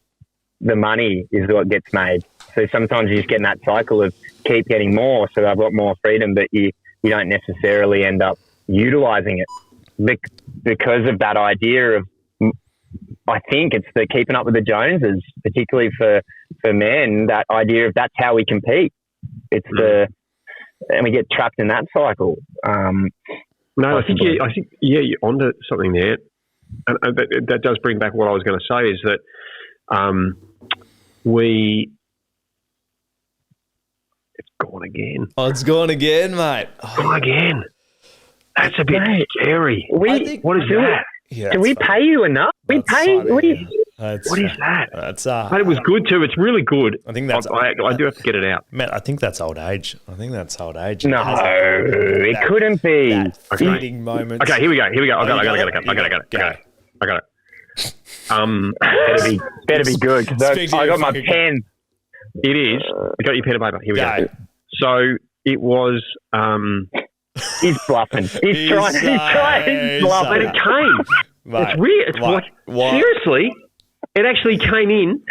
The money is what gets made. So sometimes you just get in that cycle of keep getting more, so I've got more freedom, but you don't necessarily end up utilizing it because of that idea of, I think it's the keeping up with the Joneses, particularly for men, that idea of that's how we compete. And we get trapped in that cycle. No, I think you're onto something there. And that does bring back what I was going to say is that it's gone again. Oh, it's gone again, mate. Gone again. That's a bit scary. What is that? Yeah, do we pay you enough? We pay. What is that? That's But it was good too. It's really good. I think that's. I do have to get it out. Matt, I think that's old age. No, it That- couldn't be. That fleeting moment. Okay, here we go. I got it. Better be good. 'Cause Speak to I your got my fucking- pen. It is. I got your pen and paper. Here we Go. go. So it was. He's bluffing. He's trying. He's But bluffing. it came. Mate, It's weird. It's what? What? Seriously, it actually came in.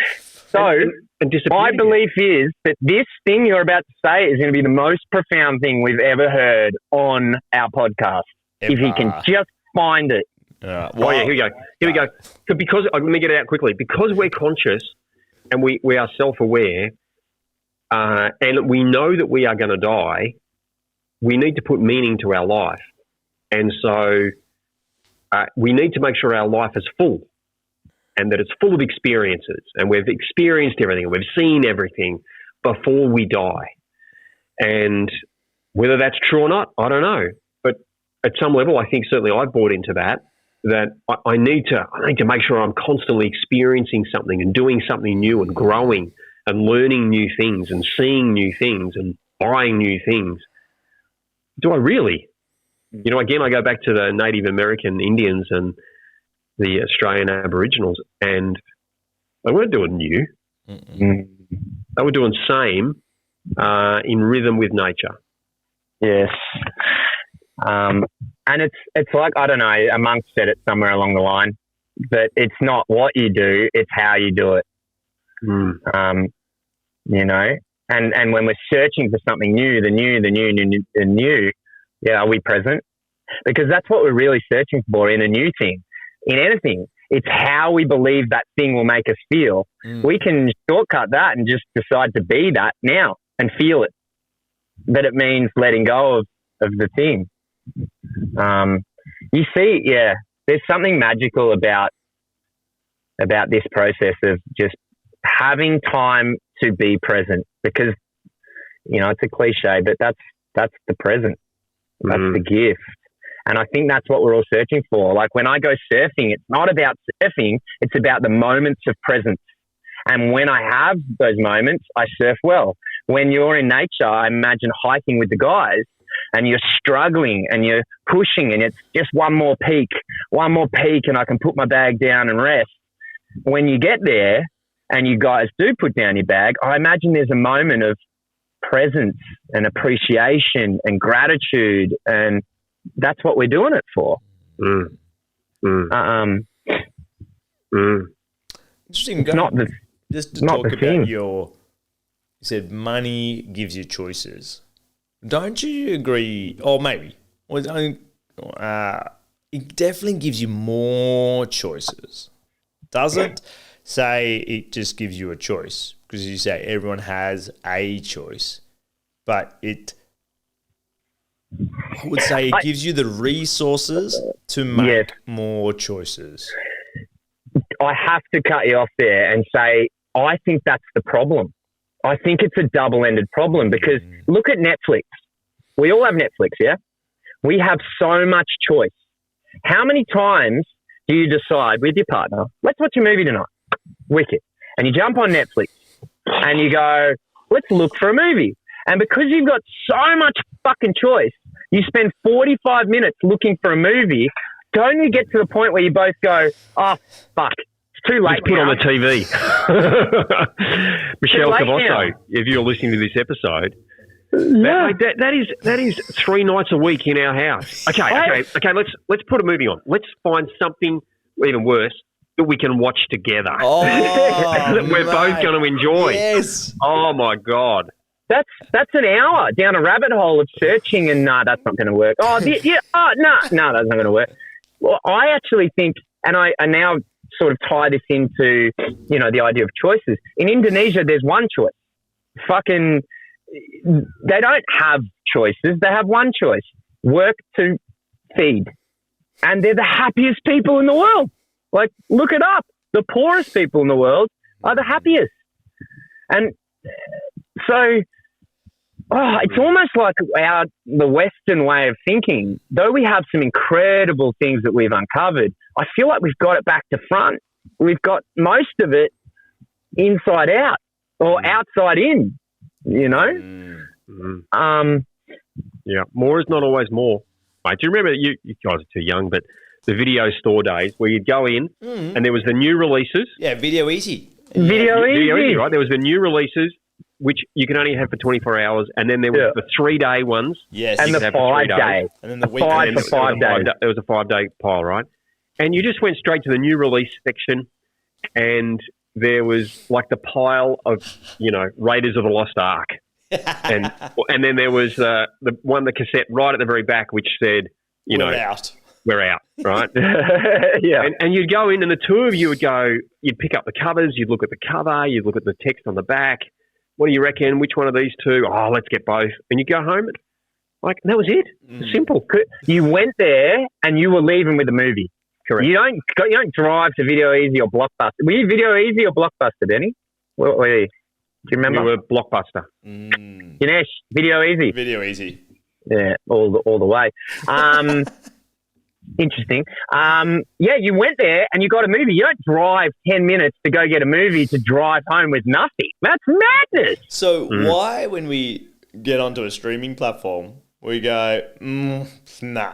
So and disappeared. my belief is that this thing you're about to say is going to be the most profound thing we've ever heard on our podcast. If he can just find it. Oh yeah, here we go. So because let me get it out quickly. Because we're conscious and we are self-aware, and we know that we are going to die, we need to put meaning to our life, and so we need to make sure our life is full, and that it's full of experiences, and we've experienced everything, and we've seen everything before we die. And whether that's true or not, I don't know. But at some level, I think certainly I've bought into that I need to make sure I'm constantly experiencing something and doing something new and growing and learning new things and seeing new things and buying new things. Do I really? You know, again, I go back to the Native American Indians and the Australian Aboriginals, and they weren't doing new. They were doing same in rhythm with nature. Yes. And it's like, I don't know, a monk said it somewhere along the line, but it's not what you do, it's how you do it. You know, and when we're searching for something new, the new, yeah, are we present? Because that's what we're really searching for in a new thing, in anything. It's how we believe that thing will make us feel. We can shortcut that and just decide to be that now and feel it. But it means letting go of the thing. You see, yeah, there's something magical about this process of just having time to be present, because, you know, it's a cliche, but that's the present. That's the gift. And I think that's what we're all searching for. Like when I go surfing, it's not about surfing, it's about the moments of presence. And when I have those moments, I surf well. When you're in nature, I imagine hiking with the guys, and you're struggling and you're pushing and it's just one more peak and I can put my bag down and rest. When you get there and you guys do put down your bag, I imagine there's a moment of presence and appreciation and gratitude, and that's what we're doing it for. Interesting. It's not the, just to not talk the about thing. you said money gives you choices. Don't you agree? Or maybe. It definitely gives you more choices. Doesn't say it just gives you a choice, because you say everyone has a choice. But I would say it gives you the resources to make more choices. I have to cut you off there and say, I think that's the problem. I think it's a double-ended problem, because look at Netflix. We all have Netflix, yeah? We have so much choice. How many times do you decide with your partner, let's watch a movie tonight, Wicked, and you jump on Netflix and you go, let's look for a movie. And because you've got so much fucking choice, you spend 45 minutes looking for a movie. Don't you get to the point where you both go, oh, fuck, it's too late. Just put on the TV. Michelle Cavasso, if you're listening to this episode, that is 3 nights a week in our house. Okay. Let's put a movie on. Let's find something even worse that we can watch together. Oh, that we're both going to enjoy. Yes. Oh my God. That's an hour down a rabbit hole of searching, and that's not going to work. Oh, that's not going to work. Well, I actually think, and I now sort of tie this into, you know, the idea of choices. In Indonesia, there's one choice. Fucking, they don't have choices. They have one choice: work to feed. And they're the happiest people in the world. Like, look it up. The poorest people in the world are the happiest. And so, it's almost like the Western way of thinking, though we have some incredible things that we've uncovered, I feel like we've got it back to front. we've got most of it inside out or outside in, you know? Yeah, more is not always more. Mate, do you remember, you guys are too young, but the video store days where you'd go in and there was the new releases. Yeah, Video Easy. Video Easy, right? There was the new releases, which you can only have for 24 hours, and then there was the 3-day ones. Yes. And the 5-day. And then the weekend. 5 for 5 days. There was a 5-day pile, right? And you just went straight to the new release section, and there was like the pile of, you know, Raiders of the Lost Ark. and then there was the cassette right at the very back, which said, we're out, right? Yeah. And you'd go in, and the two of you would go, you'd pick up the covers, you'd look at the cover, you'd look at the text on the back. What do you reckon? Which one of these two? Oh, let's get both. And you go home, and that was it. Simple. You went there, and you were leaving with the movie. Correct. You don't drive to Video Easy or Blockbuster. Were you Video Easy or Blockbuster, Denny? What were you? Do you remember? We were Blockbuster. Ganesh, Video Easy. Video Easy. Yeah, all the way. Interesting. Yeah, you went there and you got a movie. You don't drive 10 minutes to go get a movie to drive home with nothing. That's madness. So why, when we get onto a streaming platform, we go, nah.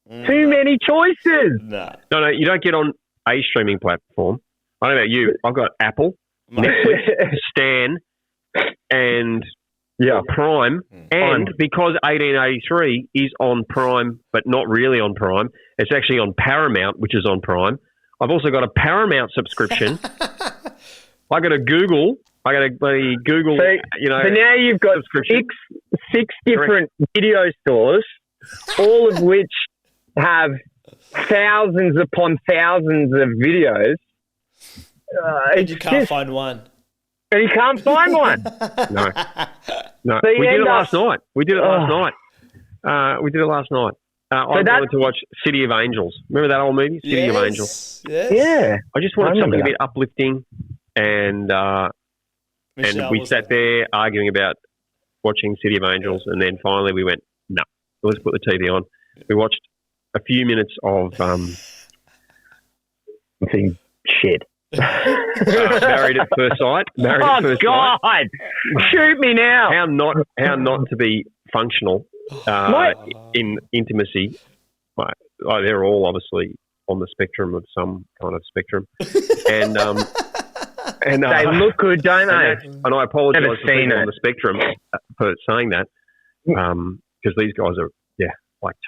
Too many choices. Nah. No, you don't get on a streaming platform. I don't know about you. I've got Apple, Netflix, Stan, and Prime. And because 1883 is on Prime, but not really on Prime, it's actually on Paramount, which is on Prime. I've also got a Paramount subscription. I got a Google. I got a bloody Google. So now you've got six different video stores, all of which have thousands upon thousands of videos. And you can't find one. And you can't find one. No. So we did it last night. We did it last night. I wanted to watch City of Angels. Remember that old movie, City of Angels? Yes. Yeah. I just wanted something a bit uplifting, and we sat there arguing about watching City of Angels, and then finally we went, no, let's put the TV on. We watched a few minutes of shit. Married at First Sight. God! Shoot me now. How not to be functional in intimacy. They're all obviously on the spectrum of some kind of spectrum, and they look good, don't they? And I apologise for being it on the spectrum for saying that, because these guys are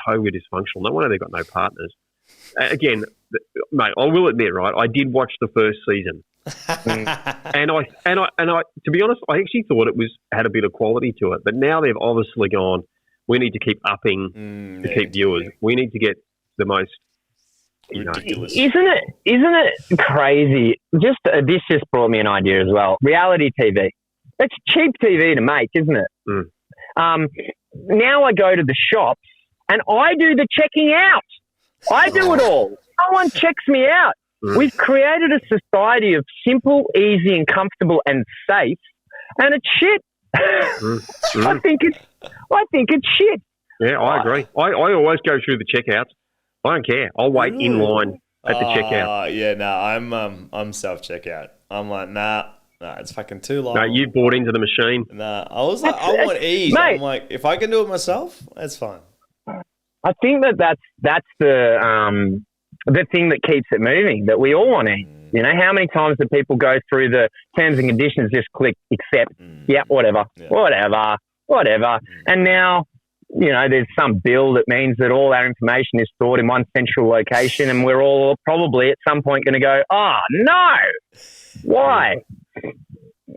totally dysfunctional. No wonder they've got no partners. Again, mate, I will admit, right? I did watch the first season, and I, to be honest, I actually thought it had a bit of quality to it. But now they've obviously gone. We need to keep upping to keep viewers. We need to get the most. Ridiculous. Isn't it crazy? This just brought me an idea as well. Reality TV. It's cheap TV to make, isn't it? Now I go to the shops and I do the checking out. I do it all. No one checks me out. We've created a society of simple, easy, and comfortable and safe, and it's shit. I think it's shit. Yeah, I agree. I always go through the checkouts. I don't care. I'll wait in line at the checkout. Yeah, no, I'm self-checkout. I'm like, nah, it's fucking too long. No, you bought into the machine. Nah, I was like, I want ease. Mate, I'm like, if I can do it myself, that's fine. I think that's the thing that keeps it moving, that we all want to. You know, how many times do people go through the terms and conditions, just click accept, whatever. And now, there's some bill that means that all our information is stored in one central location, and we're all probably at some point going to go, no, why?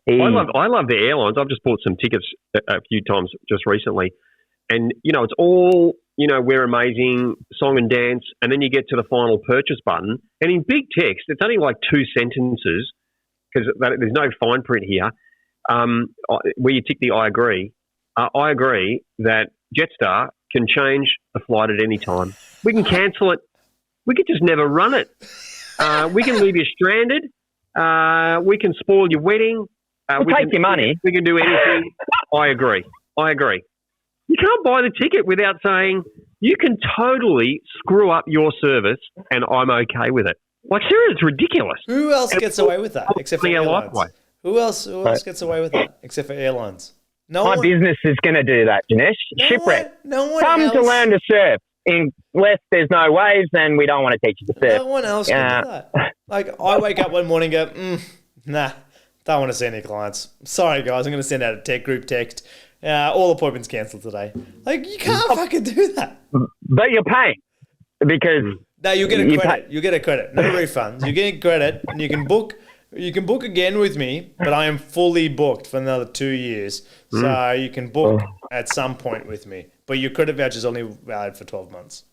I love the airlines. I've just bought some tickets a few times just recently, and it's all we're amazing, song and dance, and then you get to the final purchase button, and in big text, it's only like 2 sentences because there's no fine print here, where you tick the I agree. I agree that Jetstar can change the flight at any time. We can cancel it. We could just never run it. We can leave you stranded. We can spoil your wedding. We'll take your money. We can do anything. I agree. You can't buy the ticket without saying, you can totally screw up your service and I'm okay with it. Like, seriously, it's ridiculous. Who else gets away with that except for Our life airlines? away. Who else gets away with that except for airlines? No My one. business is going to do that, Dinesh. Shipwreck. No one Come else. to learn to surf. Unless there's no waves, then we don't want to teach you to surf. No one else can do that. Like, I wake up one morning and go, nah, don't want to see any clients. Sorry, guys, I'm going to send out a group text. All appointments cancelled today. Like, you can't fucking do that. But you're paying because No, you'll get a credit. You'll get a credit. No refunds. You get a credit, and you can book. You can book again with me, but I am fully booked for another 2 years. So you can book at some point with me, but your credit voucher is only valid for 12 months.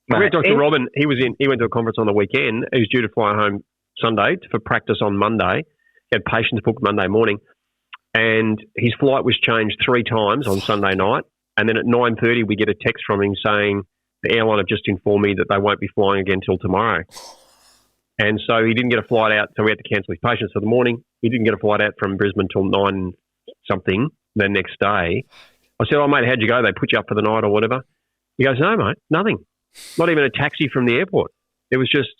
We had Dr. Robin. He went to a conference on the weekend. He was due to fly home Sunday for practice on Monday. He had patients booked Monday morning, and his flight was changed 3 times on Sunday night. And then at 9:30, we get a text from him saying the airline have just informed me that they won't be flying again till tomorrow. And so he didn't get a flight out, so we had to cancel his patients for the morning. He didn't get a flight out from Brisbane till 9-something the next day. I said, oh, mate, how'd you go? They put you up for the night or whatever? He goes, no, mate, nothing. Not even a taxi from the airport. It was just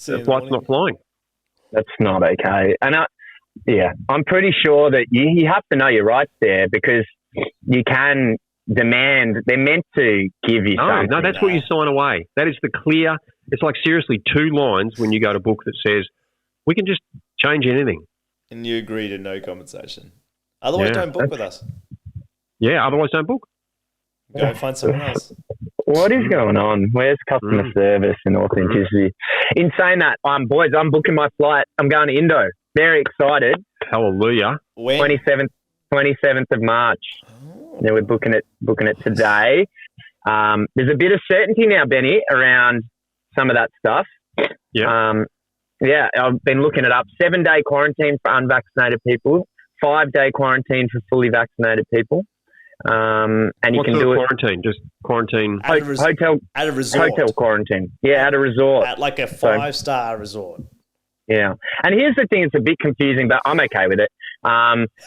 the flight's not flying. That's not okay. And I'm pretty sure that you have to know your rights there because you can demand. They're meant to give you something. No, that's what you sign away. That is the clear. It's like seriously 2 lines when you go to book that says we can just change anything. And you agree to no compensation. Otherwise, don't book with us. Yeah, otherwise don't book. Go find someone else. What is going on? Where's customer service and authenticity? In saying that, boys, I'm booking my flight. I'm going to Indo. Very excited. Hallelujah. When? 27th of March. Yeah, we're booking it today. There's a bit of certainty now, Benny, around some of that stuff. Yeah. I've been looking it up. 7-day quarantine for unvaccinated people, 5-day quarantine for fully vaccinated people. And you can do quarantine? Just quarantine. At a resort. Hotel quarantine. Yeah, at a resort. At like a 5-star resort. Yeah. And here's the thing, it's a bit confusing, but I'm okay with it.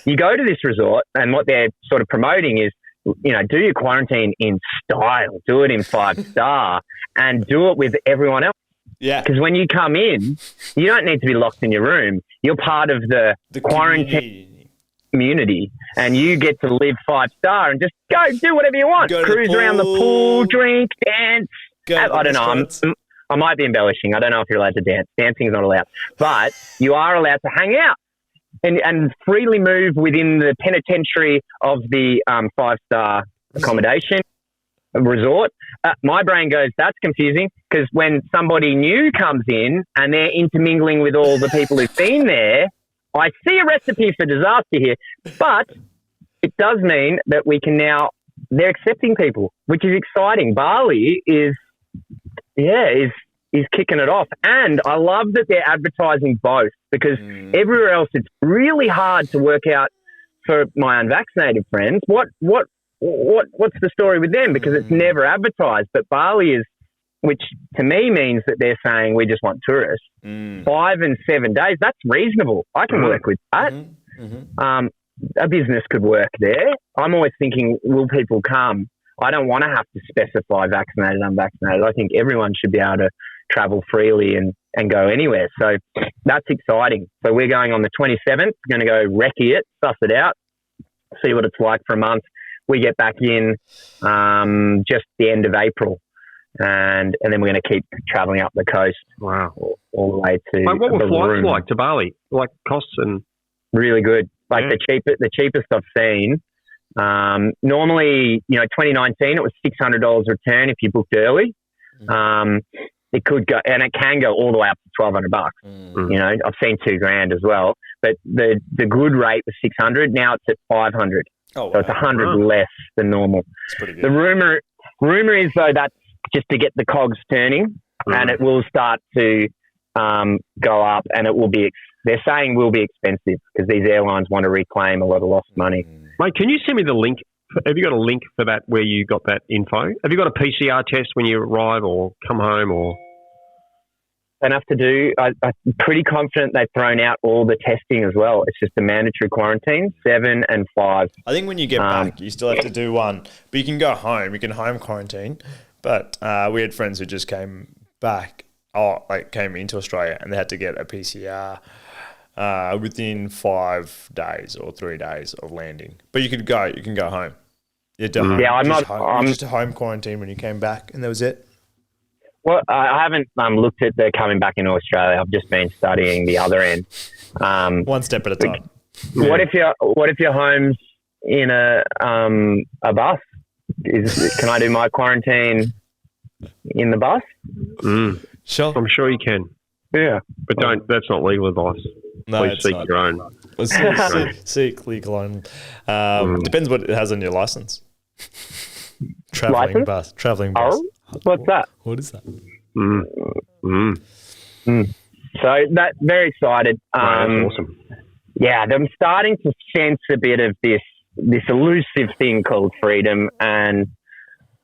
You go to this resort and what they're sort of promoting is, do your quarantine in style, do it in 5-star and do it with everyone else. Yeah. Because when you come in, you don't need to be locked in your room. You're part of the quarantine community and you get to live 5-star and just go do whatever you want. Cruise around the pool, drink, dance. I don't know. I might be embellishing. I don't know if you're allowed to dance. Dancing is not allowed. But you are allowed to hang out and freely move within the penitentiary of the 5-star accommodation resort. My brain goes, that's confusing because when somebody new comes in and they're intermingling with all the people who've been there, I see a recipe for disaster here. But it does mean that we can now, they're accepting people, which is exciting. Bali is kicking it off. And I love that they're advertising both because everywhere else it's really hard to work out for my unvaccinated friends. What's the story with them? Because it's never advertised. But Bali is, which to me means that they're saying we just want tourists. 5 and 7 days, that's reasonable. I can work with that. A business could work there. I'm always thinking, will people come? I don't want to have to specify vaccinated, unvaccinated. I think everyone should be able to travel freely and go anywhere. So that's exciting. So we're going on the 27th. We're going to go recce it, suss it out, see what it's like for a month. We get back in just the end of April. And then we're going to keep travelling up the coast. Wow. All the way to what were flights like to Bali? Like costs and... Really good. Like the cheapest I've seen. Normally, 2019, it was $600 return if you booked early. It could go, and it can go all the way up to $1,200. I've seen $2,000 as well, but the good rate was $600. Now it's at $500. Oh, wow. So it's $100 less than normal. It's pretty good. The rumor is though that's just to get the cogs turning, and it will start to go up, and it will be. They're saying will be expensive because these airlines want to reclaim a lot of lost money. Mate, can you send me the link? Have you got a link for that where you got that info? Have you got a PCR test when you arrive or come home or? Enough to do. I'm pretty confident they've thrown out all the testing as well. It's just a mandatory quarantine, 7 and 5. I think when you get back, you still have to do one. But you can go home. You can home quarantine. But we had friends who just came back came into Australia and they had to get a PCR within 5 days or 3 days of landing. But you can go home. I'm just a home quarantine when you came back, and that was it. Well, I haven't looked at the coming back into Australia. I've just been studying the other end. One step at a time. What if your home's in a bus? Can I do my quarantine in the bus? Sure, I'm sure you can. Yeah, but don't. That's not legal advice. No, please seek your own. Seek legal own. Depends what it has on your license. Traveling bus. Oh, what's that? What is that? So that very excited. That's awesome. Yeah, I'm starting to sense a bit of this elusive thing called freedom, and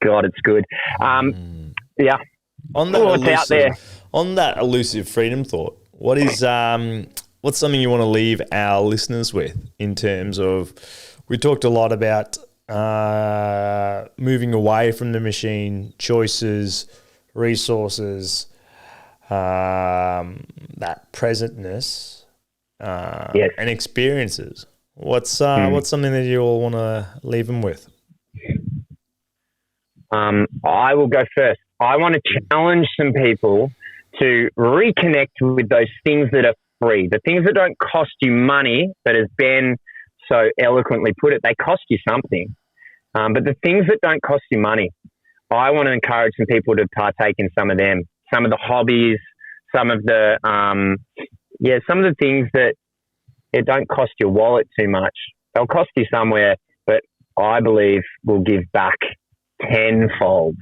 God, it's good. Yeah. Out there? On that elusive freedom thought, what's something you want to leave our listeners with in terms of? We talked a lot about moving away from the machine, choices, resources, that presentness, and experiences. What's something that you all want to leave them with? I will go first. I want to challenge some people to reconnect with those things that are free, the things that don't cost you money, but as Ben so eloquently put it, they cost you something. But the things that don't cost you money, I want to encourage some people to partake in some of them, some of the hobbies, some of the things that it don't cost your wallet too much. They'll cost you somewhere, but I believe will give back tenfold.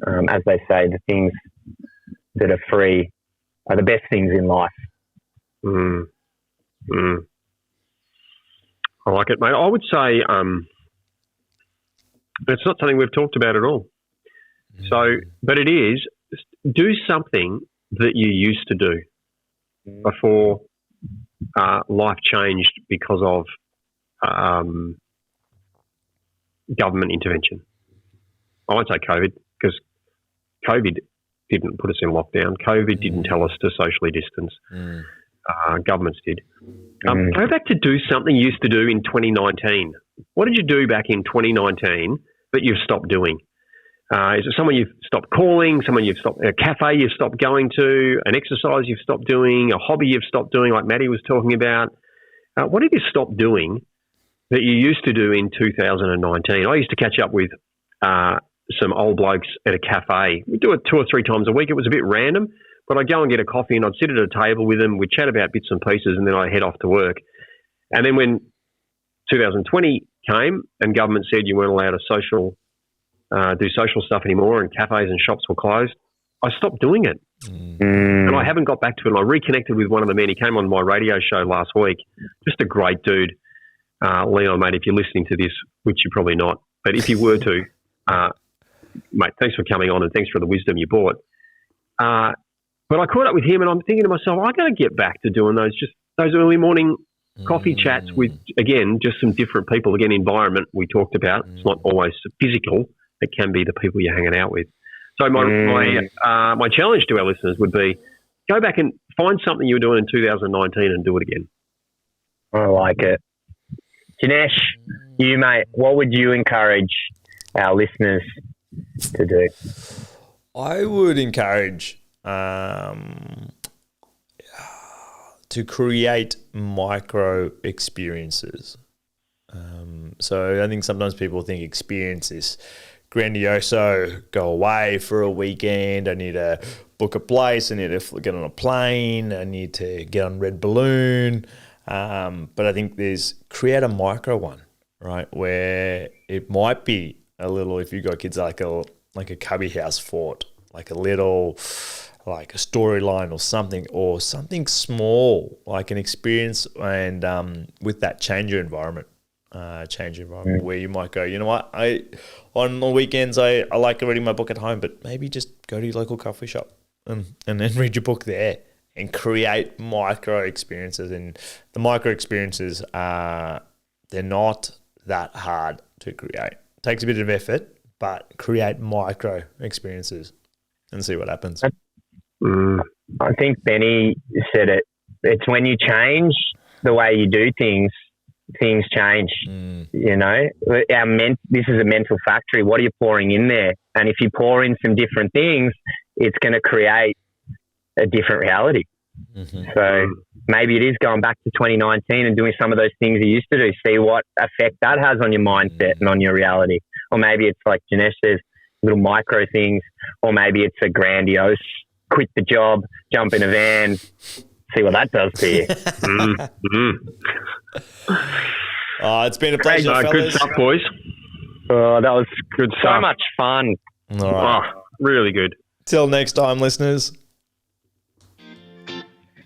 As they say, the things that are free are the best things in life. I like it, mate. I would say it's not something we've talked about at all. So, but it is, do something that you used to do before life changed because of government intervention. I won't say COVID, because COVID didn't put us in lockdown. COVID didn't tell us to socially distance. Governments did. Go back to do something you used to do in 2019. What did you do back in 2019 that you've stopped doing? Is it someone you've stopped calling, a cafe you've stopped going to, an exercise you've stopped doing, a hobby you've stopped doing like Maddie was talking about? What did you stop doing that you used to do in 2019? I used to catch up with some old blokes at a cafe. We'd do it 2 or 3 times a week. It was a bit random, but I'd go and get a coffee and I'd sit at a table with them. We'd chat about bits and pieces and then I'd head off to work. And then when 2020 came and government said you weren't allowed to do social stuff anymore and cafes and shops were closed, I stopped doing it. And I haven't got back to it. And I reconnected with one of the men. He came on my radio show last week. Just a great dude. Leon, mate, if you're listening to this, which you're probably not, but if you were to, mate, thanks for coming on and thanks for the wisdom you brought. But I caught up with him and I'm thinking to myself, I got to get back to doing those early morning coffee chats with, again, just some different people. Again, environment we talked about. It's not always physical. It can be the people you're hanging out with. So my challenge to our listeners would be go back and find something you were doing in 2019 and do it again. I like it. Janesh, you, mate, what would you encourage our listeners to do? I would encourage to create micro experiences. So I think sometimes people think experience is grandioso, go away for a weekend, I need to book a place, I need to get on a plane, I need to get on Red Balloon. But I think create a micro one, right? Where it might be a little, if you've got kids, like a cubby house fort, like a little, like a storyline or something small, like an experience, and with that change your environment where you might go, you know what, on the weekends I like reading my book at home, but maybe just go to your local coffee shop and then read your book there and create micro experiences. And the micro experiences they're not that hard to create. It takes a bit of effort, but create micro experiences and see what happens. I think Benny said it. It's when you change the way you do things, things change. You know, this is a mental factory. What are you pouring in there? And if you pour in some different things, it's going to create a different reality. So maybe it is going back to 2019 and doing some of those things you used to do. See what effect that has on your mindset and on your reality. Or maybe it's like Janesh says, little micro things. Or maybe it's a grandiose, quit the job, jump in a van, see what that does to you. It's been a pleasure, fellas. Good stuff, boys. Oh, that was good so stuff. much fun. All right. Really good. Till next time, listeners.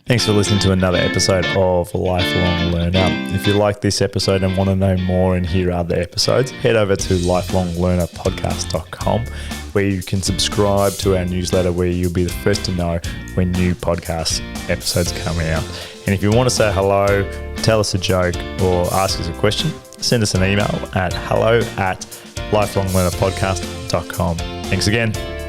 Thanks for listening to another episode of Lifelong Learner. If you like this episode and want to know more and hear other episodes, head over to lifelonglearnerpodcast.com, where you can subscribe to our newsletter, where you'll be the first to know when new podcast episodes come out. And if you want to say hello, tell us a joke, or ask us a question, send us an email at hello@lifelonglearnerpodcast.com. Thanks again.